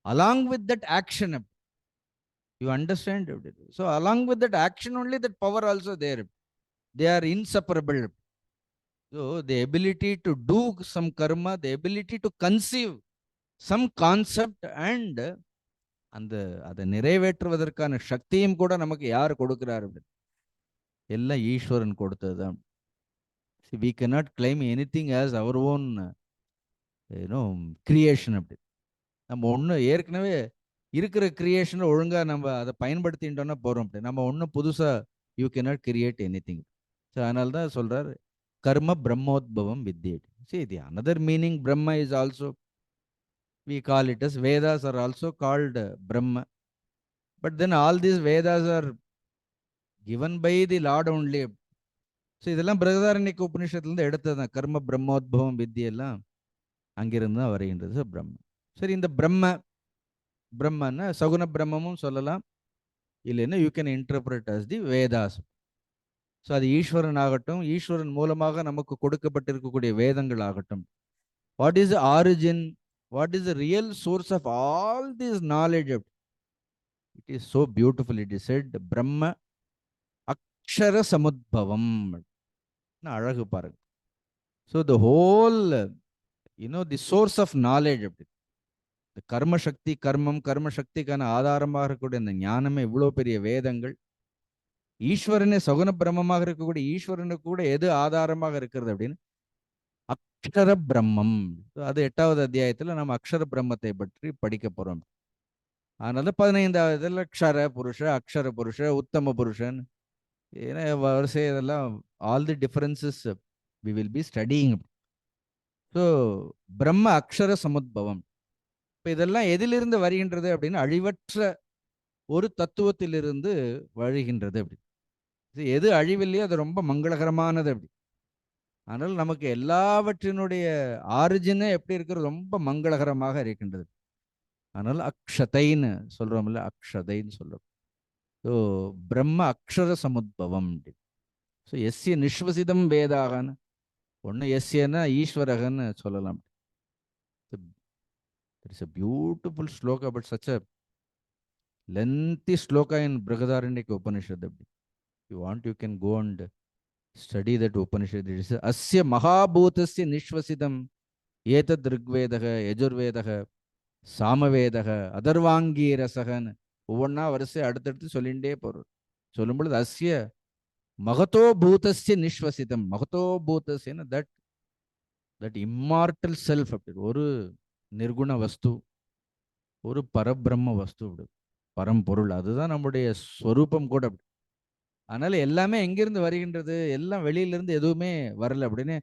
A: along with that action. You understand? So along with that action only, that power also there. They are inseparable. So the ability to do some karma, the ability to conceive some concept, and அதை நிறைவேற்றுவதற்கான சக்தியும் கூட நமக்கு யார் கொடுக்கிறார்? எல்லாம் ஈஸ்வரன் கொடுத்ததுதான். we cannot claim anything as our own creation. அப்படி நம்ம ஒன்று ஏற்கனவே இருக்கிற கிரியேஷனை ஒழுங்காக நம்ம அதை பயன்படுத்திட்டோம்னா போகிறோம். அப்படி நம்ம ஒன்றும் புதுசாக you cannot create any thing. So அதனால தான் சொல்கிறார் karma brahmodbhavam viddhi. See, the another meaning Brahma is also, we call it as Vedas are also called Brahma. But then all these Vedas are given by the Lord only. So இதெல்லாம் பிரகதாரண்யக்க உபநிஷத்துலேருந்து எடுத்தது தான். கர்ம பிரம்மோத்பவம் வித்தி எல்லாம் அங்கிருந்து தான் வருகின்றது. So பிரம்ம. சரி, இந்த பிரம்மன்னா சகுன பிரம்மமும் சொல்லலாம், இல்லைன்னா you can interpret as the Vedas. So அது ஈஸ்வரன் ஆகட்டும், ஈஸ்வரன் மூலமாக நமக்கு கொடுக்கப்பட்டிருக்கக்கூடிய வேதங்கள் ஆகட்டும். What is the origin, what is the real source of all this knowledge? It is so beautiful. It is said பிரம்ம அக்ஷர-சமுத்பவம். அழகு பாருங்க. So the whole the source of knowledge அப்படி இந்த கர்ம சக்தி, கர்ம சக்திக்கான ஆதாரமாக இருக்கக்கூடிய இந்த ஞானமே இவ்வளோ பெரிய வேதங்கள். ஈஸ்வரனே சகுன பிரம்மமாக இருக்கக்கூடிய ஈஸ்வரனுக்கு கூட எது ஆதாரமாக இருக்கிறது அப்படின்னு அக்ஷர பிரம்மம். அது 8வது அத்தியாயத்தில் நம்ம அக்ஷர பிரம்மத்தை பற்றி படிக்க போறோம். அதனால 15வது க்ஷர புருஷ, அக்ஷர புருஷ, உத்தம புருஷன், ஏன்னா வரிசை இதெல்லாம் all the differences we will be studying. So பிரம்ம அக்ஷர சமுத்பவம். இப்போ இதெல்லாம் எதிலிருந்து வருகின்றது அப்படின்னு அழிவற்ற ஒரு தத்துவத்திலிருந்து வருகின்றது. அப்படி எது அழிவில்லையோ அது ரொம்ப மங்களகரமானது. அப்படி அதனால் நமக்கு எல்லாவற்றினுடைய ஆரிஜினே எப்படி இருக்கிறது, ரொம்ப மங்களகரமாக இருக்கின்றது. அதனால் அக்ஷதைன்னு சொல்கிறோம்ல, அக்ஷதைன்னு சொல்கிறோம். ஸோ பிரம்ம அக்ஷர சமுத்பவம். ஸோ எஸ்ய நிஸ்வசிதம் வேதாகன்னு ஒன்று, எஸ்யன்னா ஈஸ்வரகன்னு சொல்லலாம். It's a beautiful shloka, but such a lengthy shloka in Brihadaranyaka Upanishad. You want, you can go and study that Upanishad. It is asya mahabhutasya nishvasidam etad rigvedaha yajurvedaha samavadaha adarvangi rasahan. ஒவ்வொன்றா வரிசை அடுத்தடுத்து சொல்லிகிட்டே போகிறோம். சொல்லும் பொழுது அஸ்ய மகதோ பூதஸ்ய நிஸ்வசிதம். மகதோ பூதஸ்யன்னு தட் இம்மார்டல் செல்ஃப். அப்படி ஒரு நிர்குண வஸ்து, ஒரு பரபிரம்ம வஸ்து, அப்படி பரம்பொருள், அதுதான் நம்முடைய ஸ்வரூபம் கூட. அப்படி அதனால எல்லாமே எங்கிருந்து வருகின்றது, எல்லாம் வெளியிலிருந்து எதுவுமே வரல அப்படின்னு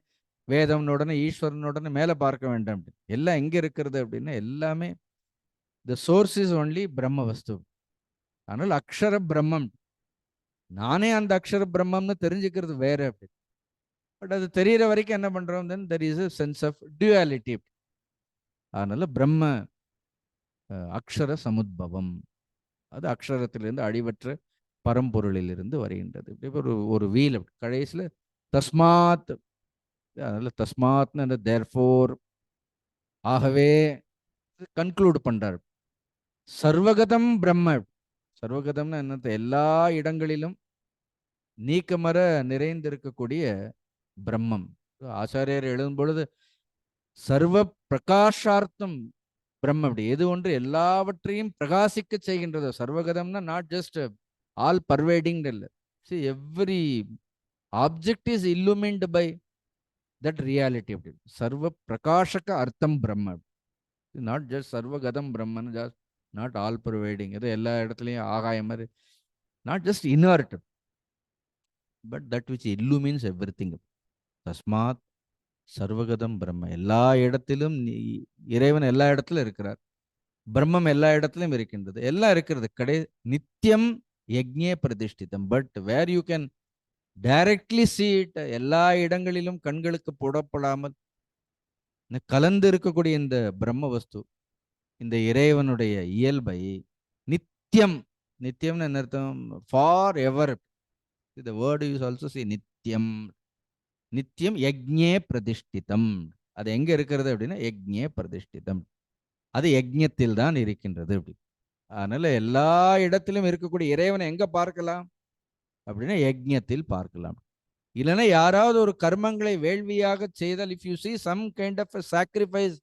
A: வேதம்னுடனே ஈஸ்வரனுடனே மேலே பார்க்க வேண்டாம். அப்படி எல்லாம் எங்கே இருக்கிறது அப்படின்னா எல்லாமே த சோர்ஸ் இஸ் ஒன்லி பிரம்ம வஸ்து. அதனால் அக்ஷர பிரம்மம். நானே அந்த அக்ஷர பிரம்மம்னு தெரிஞ்சுக்கிறது வேற. அப்படி பட் அது தெரிகிற வரைக்கும் என்ன பண்ணுறோம், then there is a sense of duality. அதனால பிரம்ம அக்ஷர சமுத்பவம், அது அக்ஷரத்திலிருந்து அழிவற்ற பரம்பொருளிலிருந்து வருகின்றது. ஒரு வீல் கடைசியில் தஸ்மாத். அதனால தஸ்மாத்னு தேர்ஃபோர், ஆகவே கன்க்ளூட் பண்றார். சர்வகதம் பிரம்ம. சர்வகதம்னா என்னது, எல்லா இடங்களிலும் நீக்கமர நிறைந்திருக்கக்கூடிய பிரம்மம். ஆச்சாரியர் எழுதும் பொழுது சர்வ பிரகாஷார்த்தம் பிரம்ம. அப்படி எது ஒன்று எல்லாவற்றையும் பிரகாசிக்க செய்கின்றது. சர்வகதம்னா நாட் ஜஸ்ட் ஆல் பர்வேடிங் இல்லை. See, every object is illumined by that reality. அப்படி சர்வ பிரகாஷக அர்த்தம் பிரம்ம. நாட் ஜஸ்ட் சர்வகதம் பிரம்மன், ஜஸ்ட் நாட் ஆல் பர்வேடிங், ஏதோ எல்லா இடத்துலையும் ஆகாயம் மாதிரி, not just inert, but that which illumines everything. தஸ்மாத் சர்வகதம் பிரம்ம. எல்லா இடத்திலும் இறைவன் எல்லா இடத்திலும் இருக்கிறார், பிரம்மம் எல்லா இடத்திலும் இருக்கின்றது, எல்லாம் இருக்கிறது. நித்தியம் யஜ்ஞே பிரதிஷ்டிதம். But where you can directly see it, எல்லா இடங்களிலும் கண்களுக்கு புடப்படாமல் கலந்து இருக்கக்கூடிய இந்த பிரம்ம வஸ்து, இந்த இறைவனுடைய இயல்பை நித்தியம். நித்தியம்னு என்ன அர்த்தம், for ever. the word is also see நித்தியம். நித்தியம் யஜ்ஞே பிரதிஷ்டிதம். அது எங்க இருக்கிறது அப்படின்னா யஜ்ஞே பிரதிஷ்டிதம், அது யஜ்ஞத்தில் தான் இருக்கின்றது. அப்படி அதனால எல்லா இடத்திலும் இருக்கக்கூடிய இறைவனை எங்க பார்க்கலாம் அப்படின்னா யஜ்ஞத்தில் பார்க்கலாம். இல்லைன்னா யாராவது ஒரு கர்மங்களை வேள்வியாக செய்தால், if you see some kind of a sacrifice,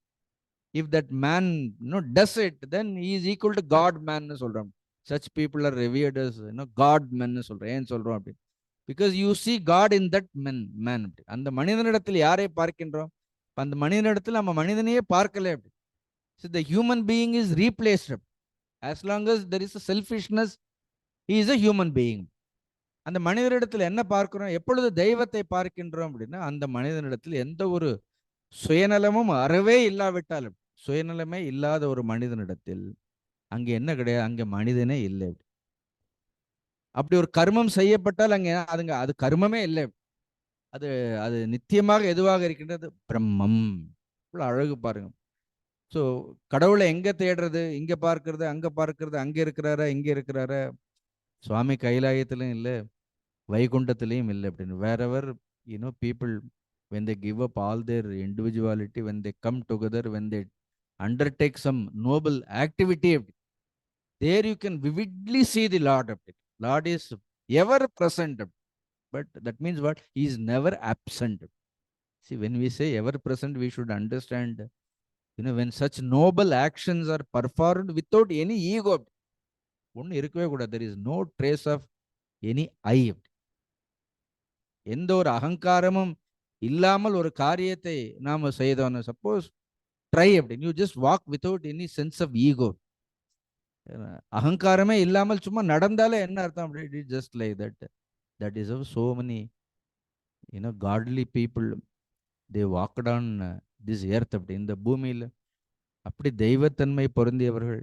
A: if that man does it, then he is equal to God man னு சொல்றோம். Such people are revered as God men னு சொல்றேன். ஏன் சொல்றோம் அப்படி, Because you see God in that man. அந்த மனிதனிடத்தில் யாரை பார்க்கின்றோம்? அந்த மனிதனிடத்தில் நம்ம மனிதனையே பார்க்கல. So the human being is replaced. As long as there is a selfishness, he is a human being. அந்த மனிதனிடத்தில் என்ன பார்க்கிறோம்? எப்பொழுது தெய்வத்தை பார்க்கின்றோம் அப்படின்னா, அந்த மனிதனிடத்தில் எந்த ஒரு சுயநலமும் அறவே இல்லாவிட்டாலும், சுயநலமே இல்லாத ஒரு மனிதனிடத்தில் அங்கே என்ன கிடையாது? அங்கே மனிதனே இல்லை. அப்படி ஒரு கர்மம் செய்யப்பட்டால் அங்கே அது கர்மமே இல்லை. அது அது நித்தியமாக எதுவாக இருக்கின்றது? பிரம்மம். அழகு பாருங்க. ஸோ கடவுளை எங்க தேடுறது? இங்க பார்க்கறது, அங்க பார்க்கறது, அங்க இருக்கிறாரா, இங்க இருக்கிறாரா? சுவாமி கைலாயத்திலும் இல்லை, வைகுண்டத்திலையும் இல்லை அப்படின்னு. Wherever people when they give up all their individuality, when they come together, when they undertake some noble activity, there you can vividly see the Lord. Lord is ever present. But that means what? He is never absent. See, when we say ever present, we should understand, when such noble actions are performed without any ego, there is no trace of any I. எந்த ஒரு அகங்காரமும் இல்லாமல் ஒரு காரியத்தை நாம செய்தோம். Suppose try அப்படின்னு, you just walk without any sense of ego. அகங்காரமே இல்லாமல் சும்மா நடந்தாலே என்ன அர்த்தம்? அப்படி just like that. That is how so many godly people, they walked on this earth. அப்படி இந்த பூமியில் அப்படி தெய்வத்தன்மை பொருந்தியவர்கள்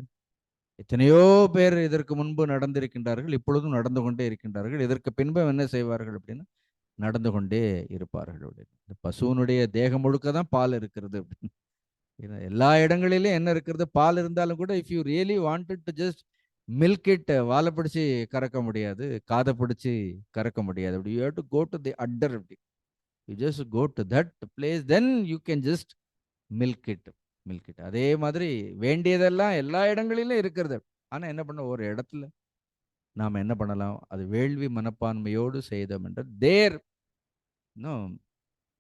A: எத்தனையோ பேர் இதற்கு முன்பு நடந்திருக்கின்றார்கள், இப்பொழுதும் நடந்து கொண்டே இருக்கின்றார்கள். இதற்கு பின்பு என்ன செய்வார்கள் அப்படின்னா, நடந்து கொண்டே இருப்பார்கள். இந்த பசுவனுடைய தேகம் முழுக்க தான் பால் இருக்கிறது அப்படின்னு. எல்லா இடங்களிலும் என்ன இருக்கிறது? பால் இருந்தாலும் கூட, if you really wanted to just milk it, வாழை பிடிச்சி கறக்க முடியாது, காதை பிடிச்சி கறக்க முடியாது. அப்படி you have to go to the udder. அப்படி you just go to that place, then you can just milk it. அதே மாதிரி வேண்டியதெல்லாம் எல்லா இடங்களிலும் இருக்கிறது. ஆனா என்ன பண்ண, ஒரு இடத்துல நாம் என்ன பண்ணலாம்? அது வேள்வி மனப்பான்மையோடு செய்தோம் என்ற there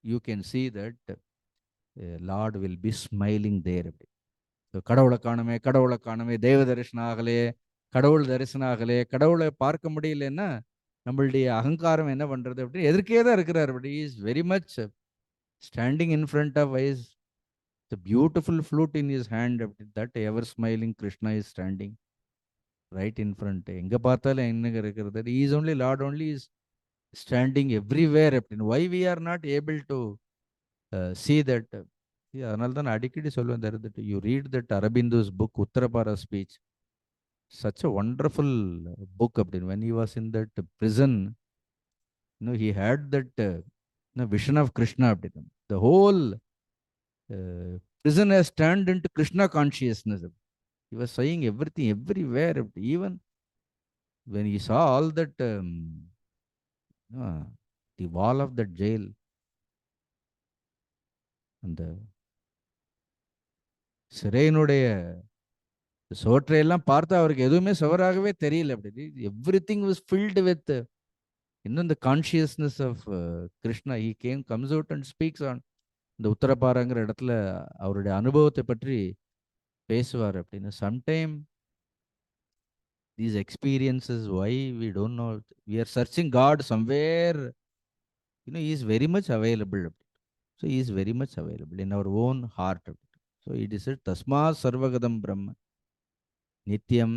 A: you can see that lord will be smiling there. அப்படி கடவுளை காணுமே, தெய்வ தரிசனம் ஆகலே, கடவுள் தரிசனம் ஆகலே, கடவுளை பார்க்க முடியலன்னா நம்மளுடைய அகங்காரம் என்ன பண்றது? அப்படி எதிர்க்கே தான் இருக்கிறார். But he is very much standing in front of us, the beautiful flute in his hand. That ever smiling Krishna is standing right in front. எங்க பார்த்தாலும் என்ன இருக்கிறது? He is only Lord, only is standing everywhere. Why we are not able to see that? அதனால தான் அடிக்கடி சொல்லுவேன், that you read that Aurobindo's book Uttarapara speech, such a wonderful book. When he was in that prison, he had that vision of Krishna. The whole prison has turned into Krishna consciousness. He was saying everything everywhere. Even when he saw all that the wall of that jail and the சிறையினுடைய சோற்றையெல்லாம் பார்த்தா அவருக்கு எதுவுமே சுவராகவே தெரியல. அப்படி everything was filled with the consciousness of Krishna. He comes out and speaks on இந்த உத்தரபாரங்கிற இடத்துல அவருடைய அனுபவத்தை பற்றி பேசுவார். அப்படின்னு sometime these experiences, why we don't know, we are searching God somewhere. He is very much available. So he is very much available in our own heart. So it is said, tasma sarvagadam brahma nityam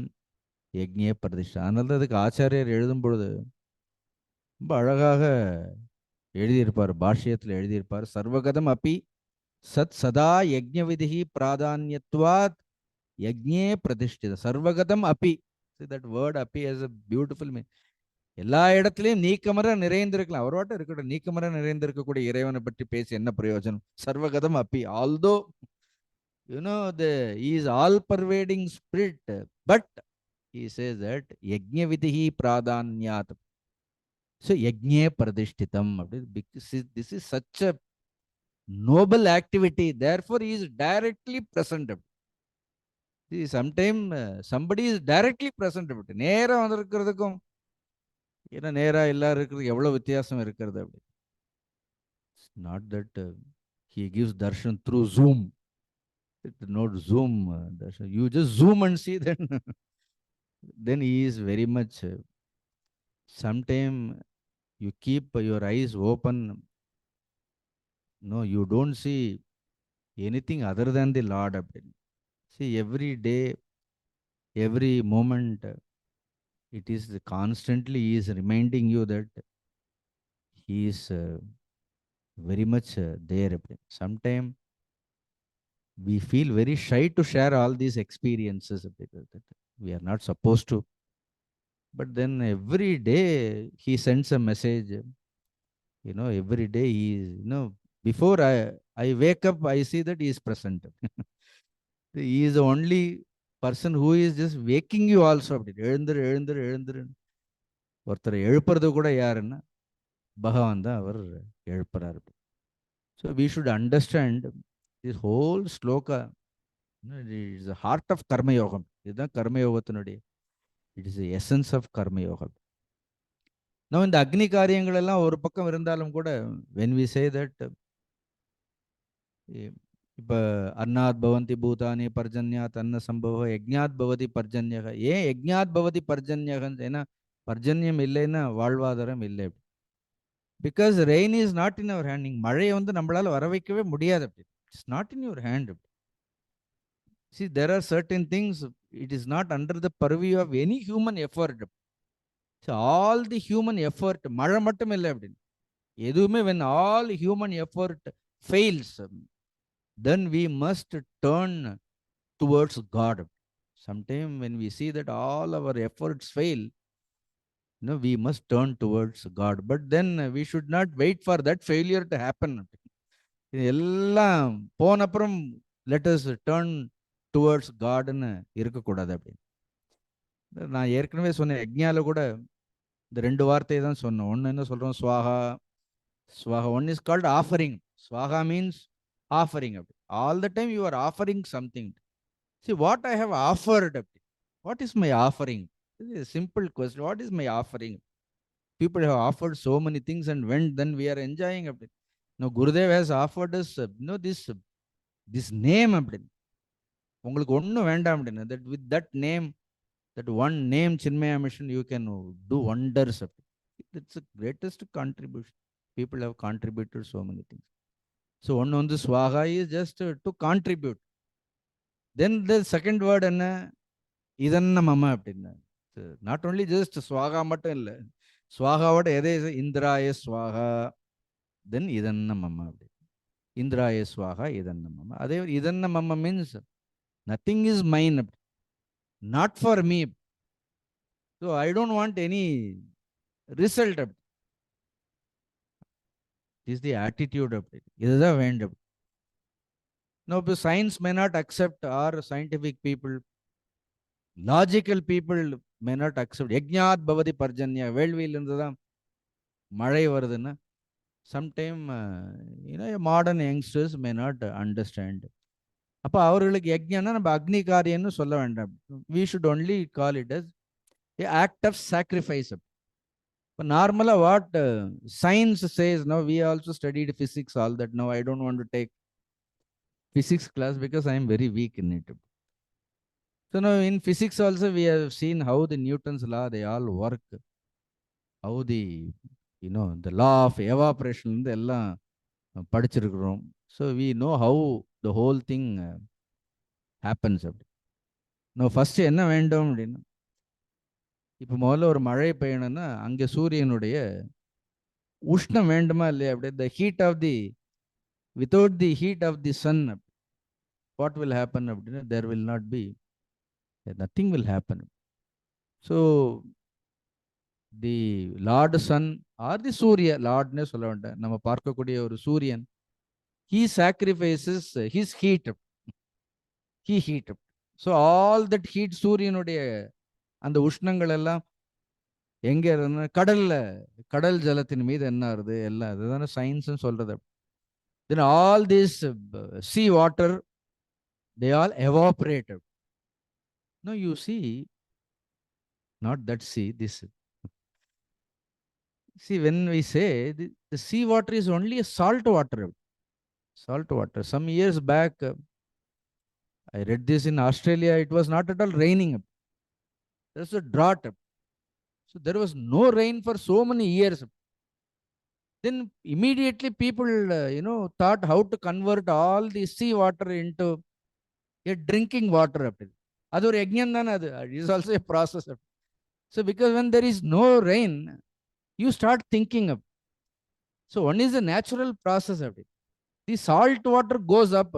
A: yajñe pradishtha. அதனால அதுக்கு ஆச்சாரியர் எழுதும் பொழுது ரொம்ப அழகாக எழுதியிருப்பார், பாஷ்யத்தில் எழுதியிருப்பார். சர்வகதம் அப்பி சத் சதா யஜ்ஞ விதிஹி பிராதான்யத்வாத் யஜ்ஞே பிரதிஷ்டித. சர்வகதம் அப்பி. that word Appi has a beautiful meaning. எல்லா இடத்துலையும் நீக்கமர நிறைந்திருக்கலாம். அவரோட இருக்கட்டும், நீக்கமர நிறைந்திருக்கக்கூடிய இறைவனை பற்றி பேசி என்ன பிரயோஜனம்? சர்வகதம் அப்பி. Although he is all pervading spirit, but he says that yajña vidhi pradanyād. So yajñe pradishtitam. Because this is such a noble activity, therefore he is directly present. See, sometimes somebody is directly present. நேரா வந்திருக்கிறதுக்கும் நேரா எல்லாரும் இருக்கிறதுக்கு எவ்வளவு வித்தியாசம் இருக்கிறது. அப்படி not that he gives darshan through Zoom. Not Zoom darshan. You just zoom and see, then he is very much. Sometimes You keep your eyes open. No, you don't see anything other than the Lord. See, every day, every moment, it is constantly He is reminding you that He is very much there. Sometimes we feel very shy to share all these experiences. We are not supposed to. But then every day He sends a message. Every day He is, before I wake up, I see that He is present. He is the only person who is just waking you also. எழுந்துரு எழுந்துரு எழுந்துரு ஒருத்தரை எழுப்புறது கூட யாருன்னா பகவான் தான் அவர் எழுப்புறாரு. So we should understand this whole sloka. It is the heart of karma yogam. இதுதான் கர்ம யோகத்தினுடைய, it is the essence of karma yoga. Now இந்த அக்னி காரியங்கள் எல்லாம் ஒரு பக்கம் இருந்தாலும் கூட, when we say that இப்ப annād bhavanti bhūtāni parjanyad anna-sambhavaḥ yajñād bhavati parjanyo. ஏன் yajñād bhavati parjanyo? ஏன்னா பர்ஜன்யம் இல்லைன்னா வாழ்வாதாரம் இல்லை. Because rain is not in our hand. நீங்கள் மழையை வந்து நம்மளால வர வைக்கவே முடியாது. அப்படி it's not in your hand. See there are certain things it is not under the purview of any human effort. All the human effort, மழை மட்டும் இல்லை அப்படின்னு எதுவுமே, when all human effort fails, then we must turn towards God. Sometime when we see that all our efforts fail, we must turn towards God. But then we should not wait for that failure to happen. எல்லாம் போன அப்புறம் let us turn towards God ன்னு இருக்கக்கூடாது. அப்படின்னு நான் ஏற்கனவே சொன்னேன், யஜ்ஞால கூட இந்த ரெண்டு வார்த்தையை தான் சொன்னோம். ஒன்று என்ன சொல்றோம், ஸ்வாஹா ஸ்வாஹா. One is called offering. ஸ்வாஹா மீன்ஸ் ஆஃபரிங். அப்படி all the time you are offering something. See what I have offered. What is my offering? This is a simple question. What is my offering? People have offered so many things, and when then we are enjoying. Now Gurudev has offered us this name. உங்களுக்கு ஒன்றும் வேண்டாம் அப்படின்னா, that with that name, that one name Chinmaya mission, you can do wonders. It's the greatest contribution. People have contributed so many things. So one on the swaha is just to contribute. Then the second word என்ன, இதன்ன மம அப்படின்னா, not only just ஸ்வாகா மட்டும் இல்லை, ஸ்வாகாவோட எதே இந்திராய ஸ்வாகா, தென் இதன்ன மம. அப்படி இந்திராய ஸ்வாகா இதன்ன மம. அதே இதன்ன மம means nothing is mine, not for me. So I don't want any result. Is the attitude. அப்படி இதுதான் வேண்டும். No, but science may not accept, or scientific people, logical people may not accept. Yajñād bhavati parjanya. வேள்வியில் இருந்துதான் மழை வருதுன்னா, sometime modern youngsters may not understand. அப்போ அவர்களுக்கு யஜ்ஞானா நம்ம அக்னி காரியம்னு சொல்ல வேண்டாம். we should only call it as a act of sacrifice. But normally what science says, now we also studied physics, all that. Now I don't want to take physics class because I am very weak in it. So now in physics also we have seen how the Newton's law, they all work. How the the law of evaporation எல்லாம் படிச்சிருக்கிறோம். So we know how the whole thing happens. Now first என்ன வேண்டும் அப்படின்னா, இப்போ முதல்ல ஒரு மழை பெய்யணும்னா அங்கே சூரியனுடைய உஷ்ணம் வேண்டுமா இல்லையா? அப்படி the heat of the, without the heat of the sun, what will happen? There will not be, nothing will happen. So the Lord Sun or the Surya, Lord ne சொல்ல வேண்டாம், நம்ம பார்க்கக்கூடிய ஒரு சூரியன், he sacrifices his heat. He heat. So all that heat, சூரியனுடைய அந்த உஷ்ணங்கள் எல்லாம் எங்க இருந்தா கடல்ல, கடல் ஜலத்தின் மீது என்ன ஆகுது, எல்லாம் அதுதானே சயின்ஸ் சொல்றது. Then all this sea water, they all evaporated. Now you see, not that sea, this. See, when we say the sea water is only a salt water. Salt water. Some years back, I read this in Australia, it was not at all raining. There's a drought. So there was no rain for so many years. Then immediately people, thought how to convert all the sea water into a drinking water. அது ஒரு யஜ்ஞம் தானே அது. Is also a process. So because when there is no rain, you start thinking of. So one is a natural process. The salt water goes up.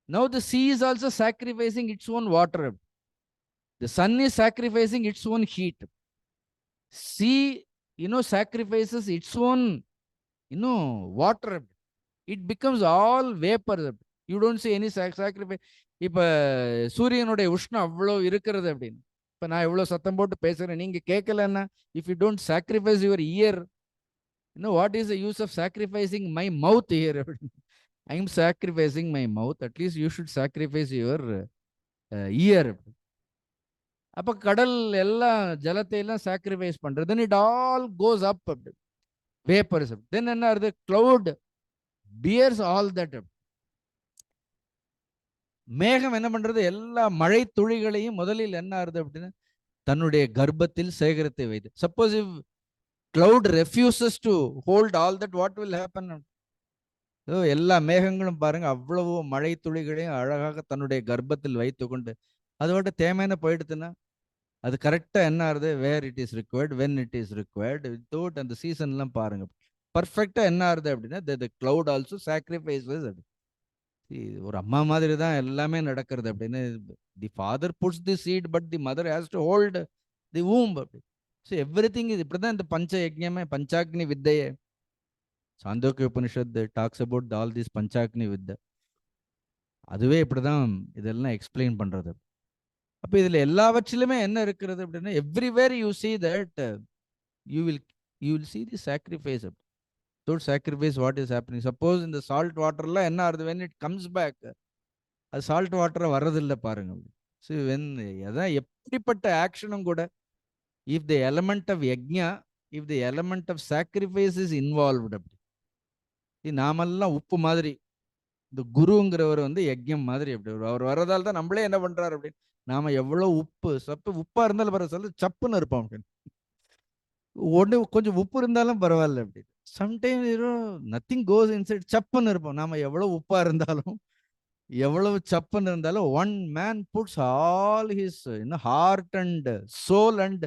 A: Now the sea is also sacrificing its own water. The sun is sacrificing its own heat. Sea, sacrifices its own, water. It becomes all vapor. You don't see any sacrifice. இப்போ சூரியனுடைய உஷ்ணம் அவ்வளோ இருக்கிறது அப்படின்னு. இப்போ நான் எவ்வளோ சத்தம் போட்டு பேசுகிறேன், நீங்கள் கேட்கலன்னா, if you don't sacrifice your ear, what is the use of sacrificing my mouth here அப்படின்னு. I am sacrificing my mouth, at least you should sacrifice your ear. அப்போ கடல் எல்லாம் ஜலத்தை எல்லாம் சாக்ரிஃபைஸ் பண்ணுறது. Then it all goes up. Vapours. தென் என்ன ஆகுது? Cloud bears all that. மேகம் என்ன பண்றது? எல்லா மழை துளிகளையும் முதலில் என்ன ஆகுது அப்படின்னா தன்னுடைய கர்ப்பத்தில் சேகரித்து வைத்து. Suppose if cloud refuses to hold all that, what will happen? எல்லா மேகங்களும் பாருங்க அவ்வளவு மழை துளிகளையும் அழகாக தன்னுடைய கர்ப்பத்தில் வைத்து கொண்டு அதோட தேமையான போயிடுதுன்னா அது கரெக்டா என்ன ஆகுது? Where it is required, when it is required, without அந்த சீசன்லாம் பாருங்க பர்ஃபெக்டா என்ன ஆகுது அப்படின்னா த கிளவுட் ஆல்சோ சாக்ரிஃபைசஸ். அது ஒரு அம்மா மாதிரி தான் எல்லாமே நடக்கிறது அப்படின்னு. The father puts the seed, but the mother has to hold the womb. அப்படி. ஸோ எவ்ரி திங் இது இப்படிதான். இந்த பஞ்ச யஜ்ஞமே, பஞ்சாக்னி வித்தையே. Chandogya Upanishad talks about all this பஞ்சாக்னி வித்தை. அதுவே இப்படிதான் இதெல்லாம் எக்ஸ்பிளைன் பண்றது. அப்ப இதுல எல்லாவற்றிலுமே என்ன இருக்கிறது அப்படின்னா, everywhere you see that you will see the sacrifice. Don't sacrifice what is happening. Suppose in the salt water la enna arudhu, when it comes back, அது salt water வரதில்லை பாருங்க. So when எதா எப்படிப்பட்ட ஆக்ஷனும் கூட, if the element of yajña, if the element of sacrifice is involved, அப்படி நாமெல்லாம் உப்பு மாதிரி, இந்த குருங்கிறவர் வந்து யஜ்ஞம் மாதிரி. அப்படி அவர் வரதால் தான் நம்மளே என்ன பண்றாரு அப்படின்னு. நாம எவ்வளவு உப்பா இருந்தாலும் பரவாயில்ல, சொல்ல சப்புன்னு இருப்போம் அப்படின்னு. ஒன்று கொஞ்சம் உப்பு இருந்தாலும் பரவாயில்ல அப்படி. சம்டைம்ஸ் நத்திங் கோஸ் இன்சைட், சப்புன்னு இருப்போம். நாம எவ்வளவு உப்பா இருந்தாலும் எவ்வளவு சப்புன்னு இருந்தாலும் one man puts all his heart and soul and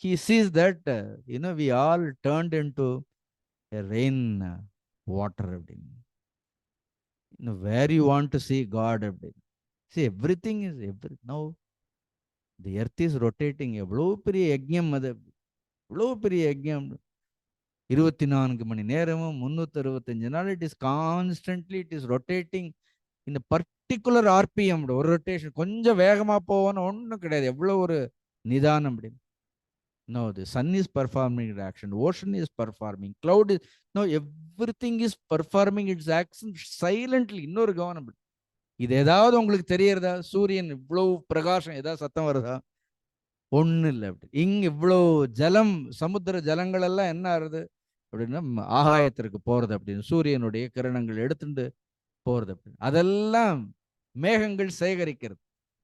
A: he sees that we all turned into a rain water அப்படின்னு. where you want to see God அப்படின்னு. See, everything is now the earth is rotating. எவ்வளவு பெரிய யஜ்ஞம் அது, எவ்வளவு பெரிய யஜ்ஞம். 24 மணி நேரமும் 365 நாள் it is constantly it is rotating இந்த பர்டிகுலர் ஆர்பிஎம். ஒரு ரொட்டேஷன் கொஞ்சம் வேகமா போவோன்னு ஒன்றும் கிடையாது. எவ்வளவு ஒரு நிதானம் அப்படின்னு. No, the sun is performing its action, ocean is performing, cloud is, no, everything is performing its action silently. இன்னொரு கவனம், இது ஏதாவது உங்களுக்கு தெரியறதா? சூரியன் இவ்வளவு பிரகாசம், ஏதாவது சத்தம் வருதா? ஒண்ணு இல்லை. அப்படி இங்க இவ்வளவு ஜலம், சமுத்திர ஜலங்கள் எல்லாம் என்ன ஆகுது அப்படின்னா ஆகாயத்திற்கு போறது அப்படின்னு. சூரியனுடைய கிரணங்கள் எடுத்துட்டு போறது அப்படின்னு. அதெல்லாம் மேகங்கள் சேகரிக்கிறது.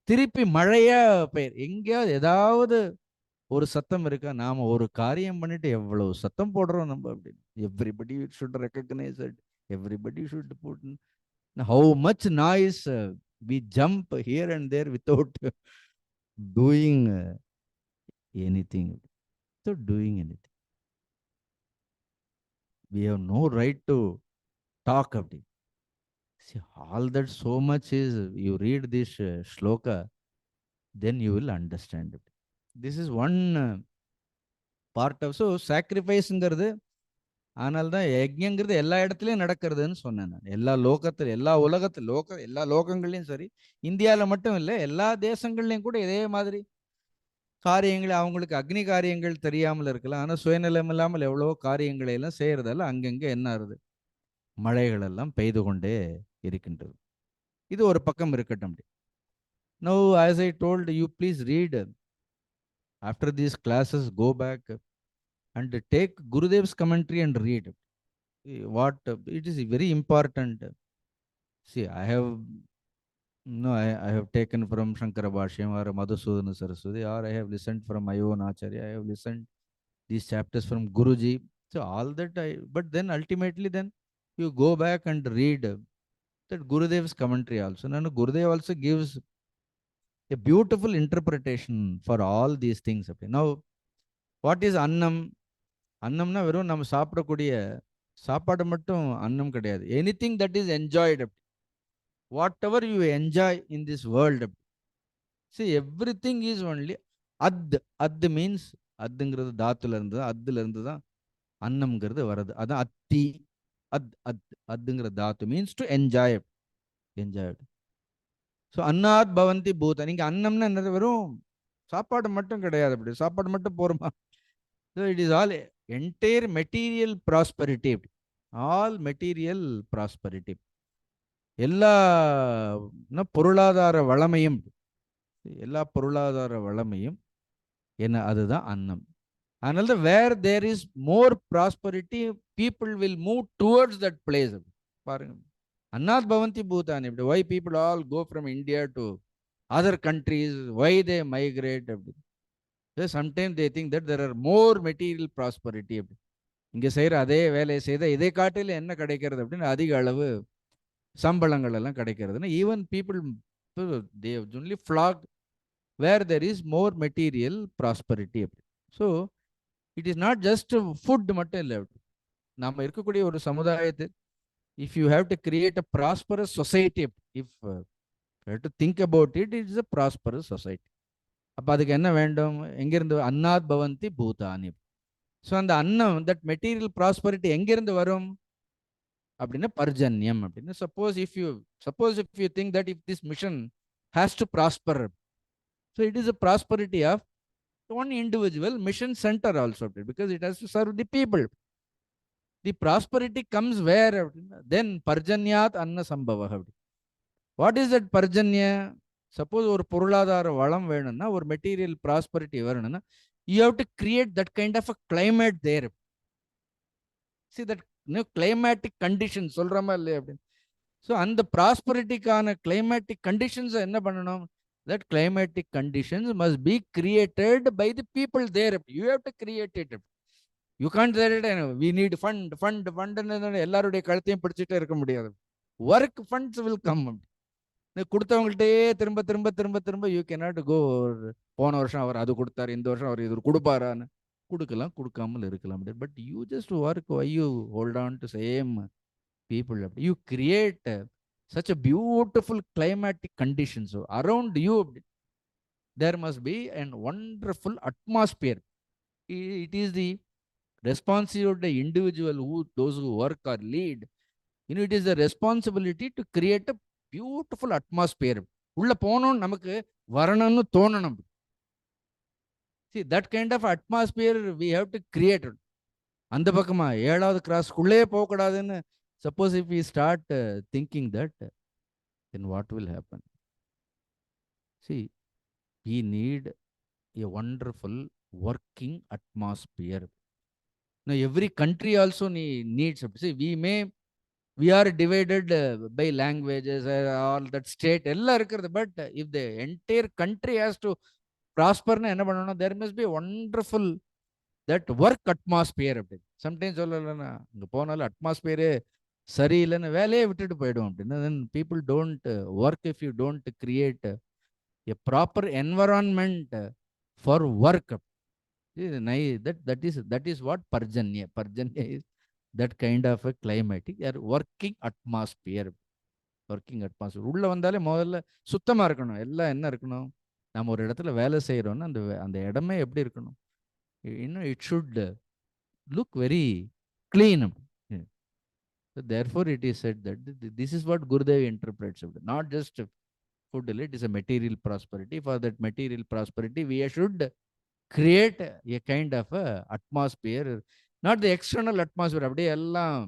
A: திருப்பி மழையா பெயர். எங்கேயாவது ஏதாவது ஒரு சத்தம் இருக்கா? நாம ஒரு காரியம் பண்ணிட்டு எவ்வளவு சத்தம் போடுறோம் நம்ம அப்படின்னு. Everybody should recognise it, everybody should put. How much noise we jump here and there without doing anything. Without doing anything. We have no right to talk about it. See, all that so much is, you read this shloka, then you will understand it. This is one part of, so sacrificeங்கிறது. ஆனால் தான் யஜ்ஞங்கிறது எல்லா இடத்துலையும் நடக்கிறதுன்னு சொன்னேன் நான். எல்லா லோகத்தில், எல்லா உலகத்தில், எல்லா லோகங்கள்லையும் சரி, இந்தியாவில் மட்டும் இல்லை, எல்லா தேசங்கள்லையும் கூட இதே மாதிரி காரியங்கள். அவங்களுக்கு அக்னி காரியங்கள் தெரியாமல் இருக்கலாம், ஆனால் சுயநலம் இல்லாமல் எவ்வளவோ காரியங்களை எல்லாம் செய்யறதால அங்கங்கே என்ன ஆகுது? மழைகள் எல்லாம் பெய்து கொண்டே இருக்கின்றது. இது ஒரு பக்கம் இருக்கட்டும். Now, as I told you, please read. After these classes, go back and take Gurudev's commentary and read. What it is very important. See, I have taken from Shankara Bhashyam or Madhusudana Saraswati, or I have listened from my own Acharya. I have listened these chapters from Guruji. So all that but then ultimately then you go back and read that Gurudev's commentary also. Nanu Gurudev also gives a beautiful interpretation for all these things. Now, what is annam? அன்னம்னா வெறும் நம்ம சாப்பிடக்கூடிய சாப்பாடு மட்டும் அன்னம் கிடையாது. Anything that is enjoyed, what ever you enjoy in this world. See every thing is only அத். அத் means அத்துங்கிறது தாத்துல இருந்து தான், அத்துல இருந்து தான் அன்னம்ங்கிறது வருது. அதான் அத்தி. அத் அத் அத்துங்கிற தாத்து means to enjoy. Enjoyed. So அன்னாத் பவந்தி bhūtāni. இங்கே அன்னம்னா என்னது? வெறும் சாப்பாடு மட்டும் கிடையாது. அப்படி சாப்பாடு மட்டும் போருமா? So it is all entire material prosperity. All material prosperity. எல்லா பொருளாதார வளமையும், எல்லா பொருளாதார வளமையும் என்ன, அதுதான் அன்னம். அதனால தான் where there is more prosperity people will move towards that place. பாருங்க, annād bhavanti bhūtāni. Why people all go from India to other countries? Why they migrate? Sometimes they think that there are more material prosperity. இங்கே செய்கிற அதே வேலையை செய்தால் இதை காட்டில் என்ன கிடைக்கிறது அப்படின்னு அதிக அளவு சம்பளங்கள் எல்லாம் கிடைக்கிறதுன்னு even people they only flock where there is more material prosperity. So it is not just food மட்டும் இல்லை. நம்ம இருக்கக்கூடிய ஒரு சமுதாயத்தை, if you have to create a prosperous society, if you have to think about it, it is a prosperous society. அப்போ அதுக்கு என்ன வேண்டும்? எங்கிருந்து? annād bhavanti bhūtāni. ஸோ அந்த அன்னம், தட் மெட்டீரியல் ப்ராஸ்பரிட்டி எங்கிருந்து வரும் அப்படின்னா பர்ஜன்யம் அப்படின்னு. Suppose if you think that if this mission has to prosper, so it is a prosperity of one individual mission centre also, because it has to serve the people. The prosperity comes where? Then parjanyād anna-sambhavaḥ. What is that parjanya? Suppose ஒரு பொருளாதார வளம் வேணும்னா, ஒரு material prosperity வேணும்னா, you have to create that kind of a climate there. See that climatic conditions சொல்றமா இல்லையா அப்படின்னு. So அந்த ப்ராஸ்பரிட்டிக்கான climatic conditions என்ன பண்ணணும்? That climatic conditions must be created by the people there. You have to create it. You can't say we need fund எல்லாருடைய கழுத்தையும் பிடிச்சிட்டே இருக்க முடியாது. Work funds will come. கொடுத்தவங்கள்ட்டே திரும்ப திரும்ப திரும்ப திரும்ப யூ கேனாட் கோ. போன வருஷம் அவர் அது கொடுத்தாரு, இந்த வருஷம் அவர் இது கொடுப்பாரான்னு. கொடுக்கலாம், கொடுக்காமல் இருக்கலாம். But you just work. Why you hold on to same people? You create such a beautiful climatic conditions around you. There must be a wonderful atmosphere. It is the responsibility of the individual, those who work or lead. It is the responsibility to create a beautiful atmosphere. உள்ள போனோம், நமக்கு வரணும்னு தோணணும். See, that kind of atmosphere we have to create. அந்த பக்கமா 7வது கிராஸ்க்குள்ளே போகக்கூடாதுன்னு suppose if we start thinking that, then what will happen? See, we need a wonderful working atmosphere. Now, every country also needs. See, we are divided by languages, all that state, but if the entire country has to prosper, there must be a wonderful that work atmosphere. Sometimes atmosphere சரியில்லைன்னு வேலையை விட்டுட்டு போயிடும் அப்படின்னா, then people don't work if you don't create a proper environment for work. That is what parjanya is. That kind of a climatic working atmosphere. உள்ள வந்தாலே முதல்ல சுத்தமா இருக்கணும். எல்லாம் என்ன இருக்கணும்? நம்ம ஒரு இடத்துல வேலை செய்யறோம்னா அந்த இடமே எப்படி இருக்கணும்? It should look very clean. So therefore it is said that this is what Gurudev interprets. Not just food, it is a material prosperity. For that material prosperity, we should create a kind of a atmosphere, not the external atmosphere. அப்படியே எல்லாம்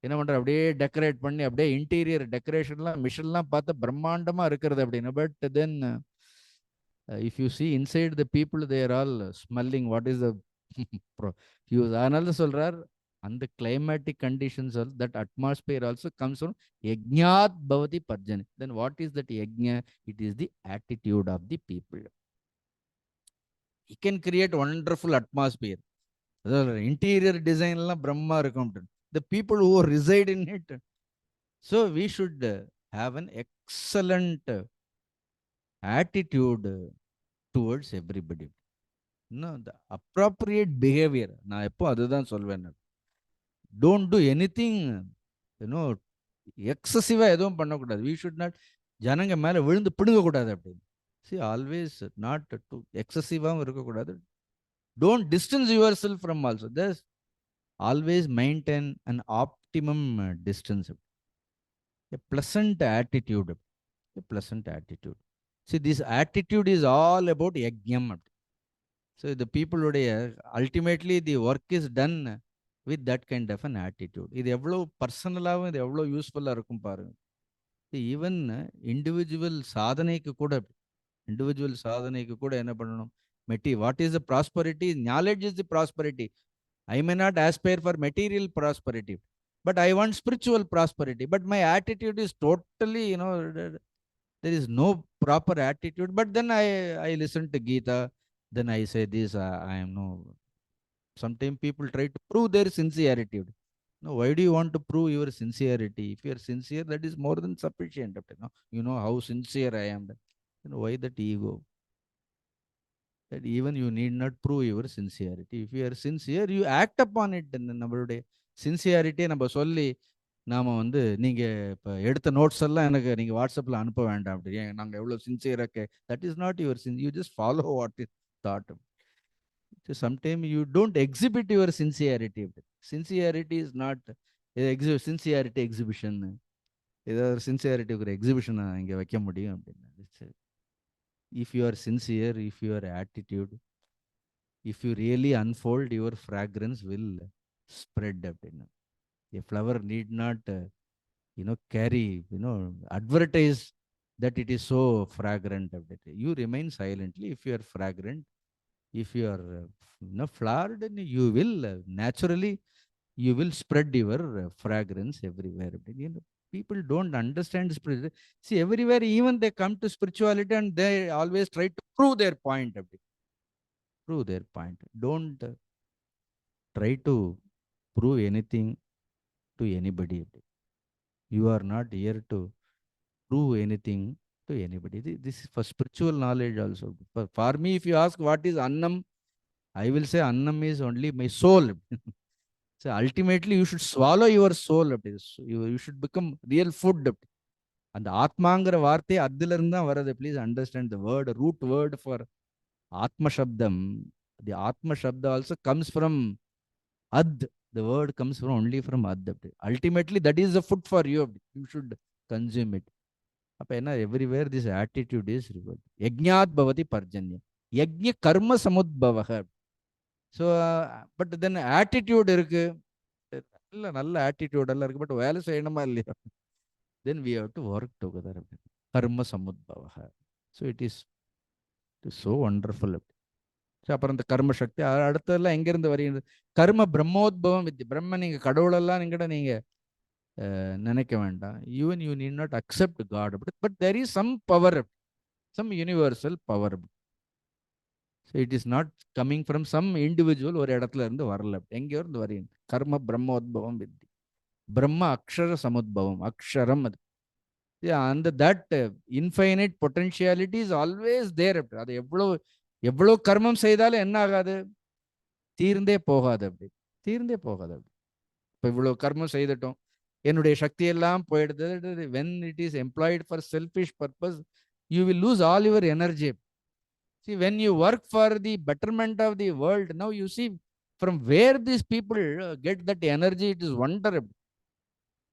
A: என்ன பண்ற, அப்படியே decorate பண்ணி அப்படியே interior டெக்கரேஷன்லாம் மிஷன்லாம் பார்த்தா பிரம்மாண்டமா இருக்கிறது அப்படின்னு. But then if you see inside the people, they are all smelling what is the use. அதனால சொல்றார், அந்த climatic conditions, that atmosphere also comes from யஜ்ஞாத் பவதி பர்ஜனி. தென் வாட் இஸ் தட் யஜ்ஞ? It is the attitude of the people. He can create wonderful atmosphere. interior design la Brahma இருக்கும். The people who reside in it. So we should have an excellent attitude towards everybody. No, the appropriate behavior. நான் எப்போ அதுதான் சொல்வேன். Don't do anything, எக்ஸசிவாக எதுவும் பண்ணக்கூடாது. We should not ஜனங்க மேலே விழுந்து பிடுங்கக்கூடாது அப்படின்னு. See, always not too எக்ஸசிவாகவும் இருக்கக்கூடாது. Don't distance yourself from also. There's always maintain an optimum distance. A pleasant attitude. A pleasant attitude. See, this attitude is all about yajñam. So the people ultimately the work is done with that kind of an attitude. இது எவ்வளோ பர்சனலாகவும் இது எவ்வளோ யூஸ்ஃபுல்லாக இருக்கும் பாருங்க. Even individual சாதனைக்கு கூட என்ன பண்ணணும்? What is the prosperity? Knowledge is the prosperity. I may not aspire for material prosperity, but I want spiritual prosperity. But my attitude is totally, there is no proper attitude. But then I listen to Gita, then I say this, I am no. Sometimes people try to prove their sincerity. No, why do you want to prove your sincerity? If you are sincere, that is more than sufficient. You know how sincere I am. Why that ego? That even you need not prove your sincerity. If you are sincere, you act upon it. நம்மளுடைய சின்சியாரிட்டியை நம்ம சொல்லி நாம் நீங்கள் இப்போ எடுத்த notes எல்லாம் எனக்கு நீங்கள் வாட்ஸ்அப்பில் அனுப்ப வேண்டாம் அப்படி நாங்கள் எவ்வளோ சின்சியராக that is not your you just follow what is thought. Sometimes you don't exhibit your sincerity. Sincerity is not sincerity exhibition. ஏதாவது sincerity ஒரு எக்ஸிபிஷனை இங்கே வைக்க முடியும் அப்படின்னு. If you are sincere, if your attitude, if you really unfold, your fragrance will spread. A flower need not, carry, advertise that it is so fragrant. You remain silently. If you are fragrant, if you are flowered, you will naturally, you will spread your fragrance everywhere. People don't understand spirituality. See, everywhere, even they come to spirituality and they always try to prove their point. Prove their point. Don't try to prove anything to anybody. You are not here to prove anything to anybody. This is for spiritual knowledge also. For me, if you ask what is annam, I will say annam is only my soul. So ultimately, you should swallow your soul. You should become real food. And the atmangra vaarthe addilarunda varadu. Please understand the word, root word for atma shabdam. The atma shabda also comes from ad. The word comes from only from ad. Ultimately, that is the food for you. You should consume it. Everywhere this attitude is revealed. Yajñād bhavati parjanyo. Yajña karma-samudbhavaḥ. So, but then attitude இருக்கு. நல்ல attitude எல்லாம் இருக்கு. But வேலை செய்யணுமா இல்லையா? Then we have to work together. karma-samudbhavaḥ. So it is so wonderful. So அப்புறம் இந்த கர்ம சக்தி அடுத்ததெல்லாம் எங்கிருந்து வருகிறது? கர்ம பிரம்மோத்பவம் வித்தி. பிரம்ம நீங்க கடவுளெல்லாம் நீங்க நினைக்க வேண்டாம். Even you need not accept God. But there is some power, some universal power. So it is not coming from some individual ஒரு இடத்துல இருந்து வரல. எங்கேயோ இருந்து வருகிறது. கர்ம பிரம்மோத்பவம் வித்தி. brahmākṣhara-samudbhavam. அக்ஷரம் அது. And that infinite potentiality is always there. அது எவ்வளோ கர்மம் செய்தாலும் என்ன ஆகாது? தீர்ந்தே போகாது. தீர்ந்தே போகாது. இப்போ இவ்வளோ கர்மம் செய்துட்டோம், என்னுடைய சக்தி எல்லாம் போயிடுது. when it is employed for selfish purpose, you will lose all your energy. See, when you work for the betterment of the world, now you see from where these people get that energy. It is wonderful.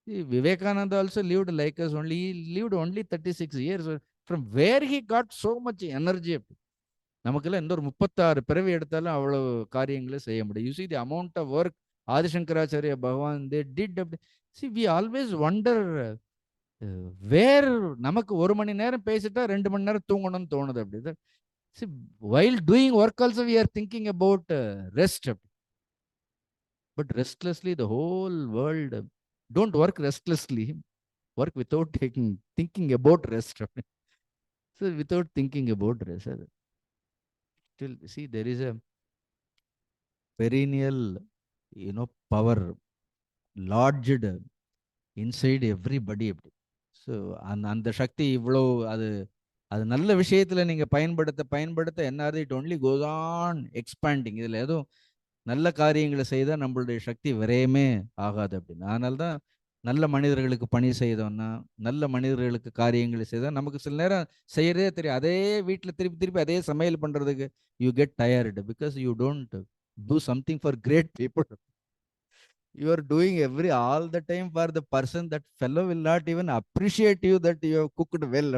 A: See, Vivekananda also lived like us only. He lived only 36 years. From where he got so much energy? நமக்கெல்லாம் எந்த ஒரு 36 பிறவி எடுத்தாலும் அவ்வளவு காரியங்களை செய்ய முடியும். You see the amount of work ஆதிசங்கராச்சாரிய பகவான் they did. See, we always wonder where நமக்கு 1 மணி நேரம் பேசிட்டா 2 மணி நேரம் தூங்கணும்னு தோணுது. அப்படி. See, while doing work also we are thinking about rest. But restlessly the whole world. Don't work restlessly. Work without thinking about rest. So without thinking about rest. Still, see, there is perennial, power lodged inside everybody அப்படி. So அந்த சக்தி இவ்வளோ அது அது நல்ல விஷயத்துல நீங்க பயன்படுத்த பயன்படுத்த என்ன ஆகுது, it only goes on expanding. இதுல எதுவும் நல்ல காரியங்களை செய்தால் நம்மளுடைய சக்தி விரயமே ஆகாது அப்படின்னு. அதனால தான் நல்ல மனிதர்களுக்கு பணி செய்தோம்னா, நல்ல மனிதர்களுக்கு காரியங்களை செய்தால் நமக்கு சில நேரம் செய்யறதே தெரியும். அதே வீட்டில் திருப்பி திருப்பி அதே சமையல் பண்றதுக்கு you get tired because you don't do something for great people. You are doing all the time for the person, that fellow will not even appreciate you that you have cooked well.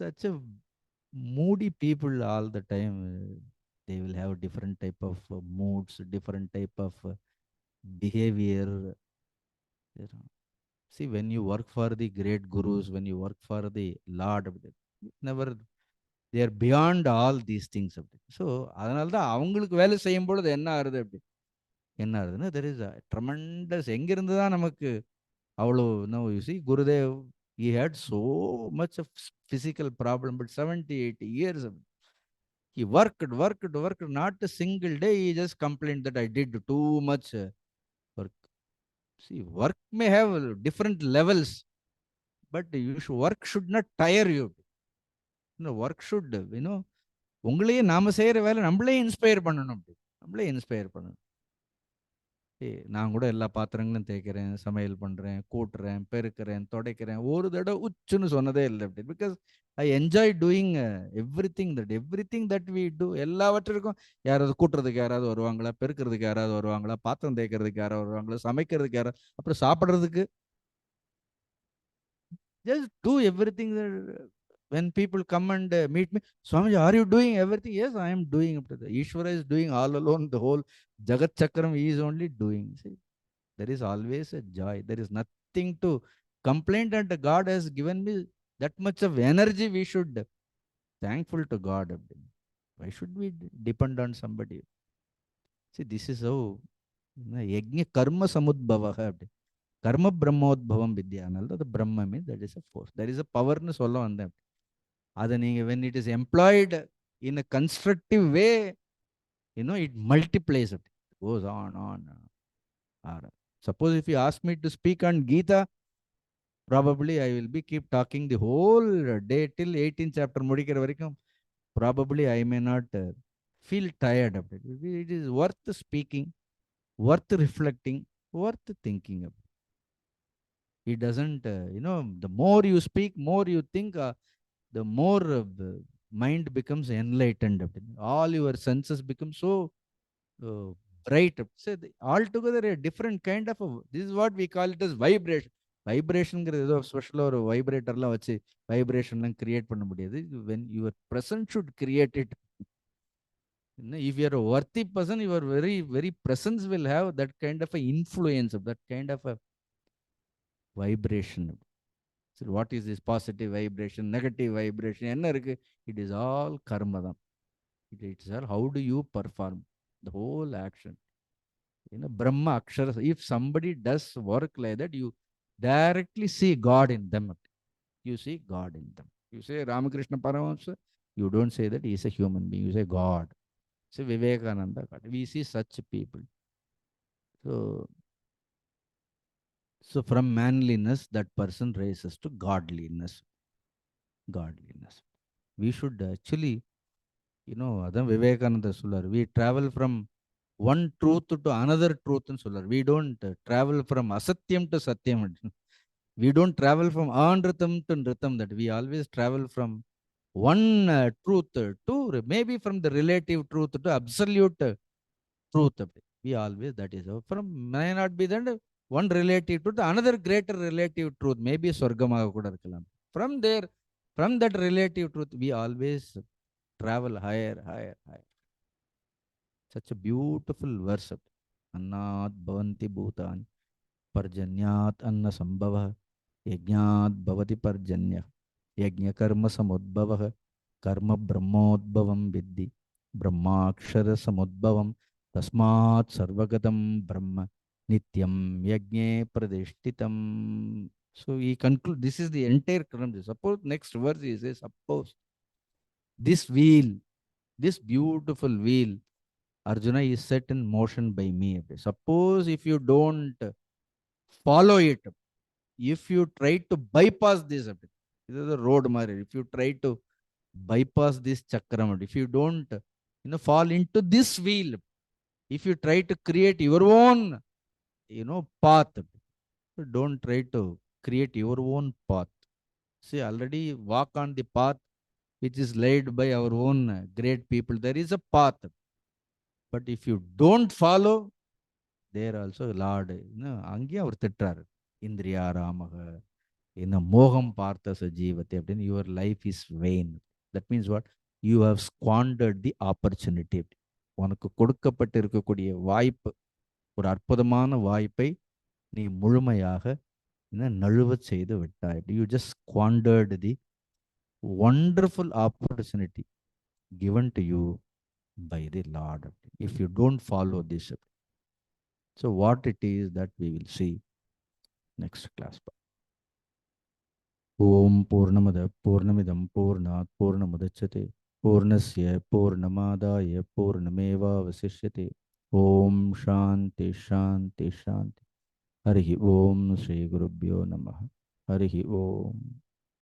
A: Such a moody people all the time. They will have different type of moods, different type of behavior. See, when you work for the great gurus, when you work for the Lord, never, they are beyond all these things. So அதனால தான் அவங்களுக்கு வேலை செய்யும் பொழுது என்ன ஆகுது அப்படி, என்ன ஆகுதுன்னா, தெர் இஸ் அ ட்ரமெண்டஸ். எங்கிருந்து தான் நமக்கு அவ்வளோ no you see Gurudev, he had so much of physical problem, but 70-80 years he worked, not a single day he just complained that I did too much work. See, work may have different levels, but work should not tire you. Work should, உங்களையே நாம செய்யற வேலை நம்மளே inspire பண்ணணும். நம்மளே inspire பண்ணணும். நான் கூட எல்லா பாத்திரங்களும் தேய்க்கிறேன், சமையல் பண்றேன், கூட்டுறேன், பெருக்கிறேன், துடைக்கிறேன், ஒரு தடவை உச்சுன்னு சொன்னதே இல்லை அப்படி. Because I enjoy doing everything that we do. எல்லாவற்றிற்கும் யாராவது கூட்டுறதுக்கு யாராவது வருவாங்களா, பெருக்கிறதுக்கு யாராவது வருவாங்களா, பாத்திரம் தேய்க்கிறதுக்கு யாராவது வருவாங்களா, சமைக்கிறதுக்கு யாராவது, அப்புறம் சாப்பிட்றதுக்கு, just do everything. When people come and meet me, Swamiji, are you doing everything? Yes, I am doing. Ishvara is doing all alone. The whole Jagat Chakram he is only doing. See, there is always a joy. There is nothing to complain, and God has given me that much of energy. We should thankful to God. Why should we depend on somebody? See, this is how yajña karma-samudbhavaḥ. karma-brahmodbhavam vidya. The Brahma means that is a force. There is a power nu solla vandha. Adha neenga when it is employed in a constructive way, it multiplies. It goes on. Suppose if you ask me to speak on Gita, probably I will be keep talking the whole day till 18th chapter mudikira varaikum. Probably I may not feel tired of it. It is worth speaking, worth reflecting, worth thinking of. It doesn't, the more you speak, more you think, the more mind becomes enlightened. All your senses become so bright. So altogether a different kind of this is what we call it as vibration. Vibrationங்கிறது ஏதோ ஸ்பெஷலாக ஒரு வைப்ரேட்டர்லாம் வச்சு வைப்ரேஷன்லாம் create பண்ண முடியாது. when your presence should create it. If you are a worthy person, your very presence will have that kind of a influence, of that kind of a vibration. So what is this positive vibration, negative vibration? என்ன இருக்கு? It is all karma தான். It is all how do you perform the whole action. brahmākṣhara. If somebody does work like that, you directly see God in them. You see God in them. You say Ramakrishna Paramahamsa, you don't say that he is a human being. You say God. Say Vivekananda. We see such people. So from manliness, that person raises to godliness. We should actually, Adam Vivekananda Solar, we travel from one truth to another truth and solar. We don't travel from asatyam to satyam. We don't travel from anritam to nritam. That we always travel from one truth to maybe from the relative truth to absolute truth. We always, that is from, may not be then one relative truth, another greater relative truth, maybe swargamaga kuda irkalam. From there, from that relative truth, we always travel higher. Such a beautiful verse. Annād bhavanti bhūtāni parjanyād anna-sambhavaḥ yajñād bhavati parjanyo yajña karma-samudbhavaḥ karma-brahmodbhavaṁ viddhi brahmākṣhara-samudbhavam tasmāt sarvagatam brahma nityam yajñe pradishtitam. So he concludes, this is the entire karma. Suppose next verse he says, suppose this wheel, this beautiful wheel Arjuna is set in motion by me. Suppose if you don't follow it, if you try to bypass this, this is the road, Mari. If you try to bypass this chakram, if you don't, fall into this wheel, if you try to create your own, path, don't try to create your own path. See, already walk on the path which is laid by our own great people. There is a path. But if you don't follow, there also Lord, அங்கேயே அவர் திட்டுறாரு. இந்திரியா ராமக என்ன மோகம் பார்த்த சஜீவத்தை அப்படின்னு, your life is vain. That means what? You have squandered the opportunity. உனக்கு கொடுக்கப்பட்டு இருக்கக்கூடிய வாய்ப்பு, ஒரு அற்புதமான வாய்ப்பை நீ முழுமையாக நழுவ செய்து விட்டாய். You just squandered the wonderful opportunity given to you by the Lord if you don't follow this. So what it is that we will see next class. Om Purnamada Purnamidam Purnat Purnamudachyate Purnasya Purnamadaya Purnameva Vasishyate. Om Shanti Shanti Shanti. Harihi Om Sri Gurubhyo Namaha. Harihi Om.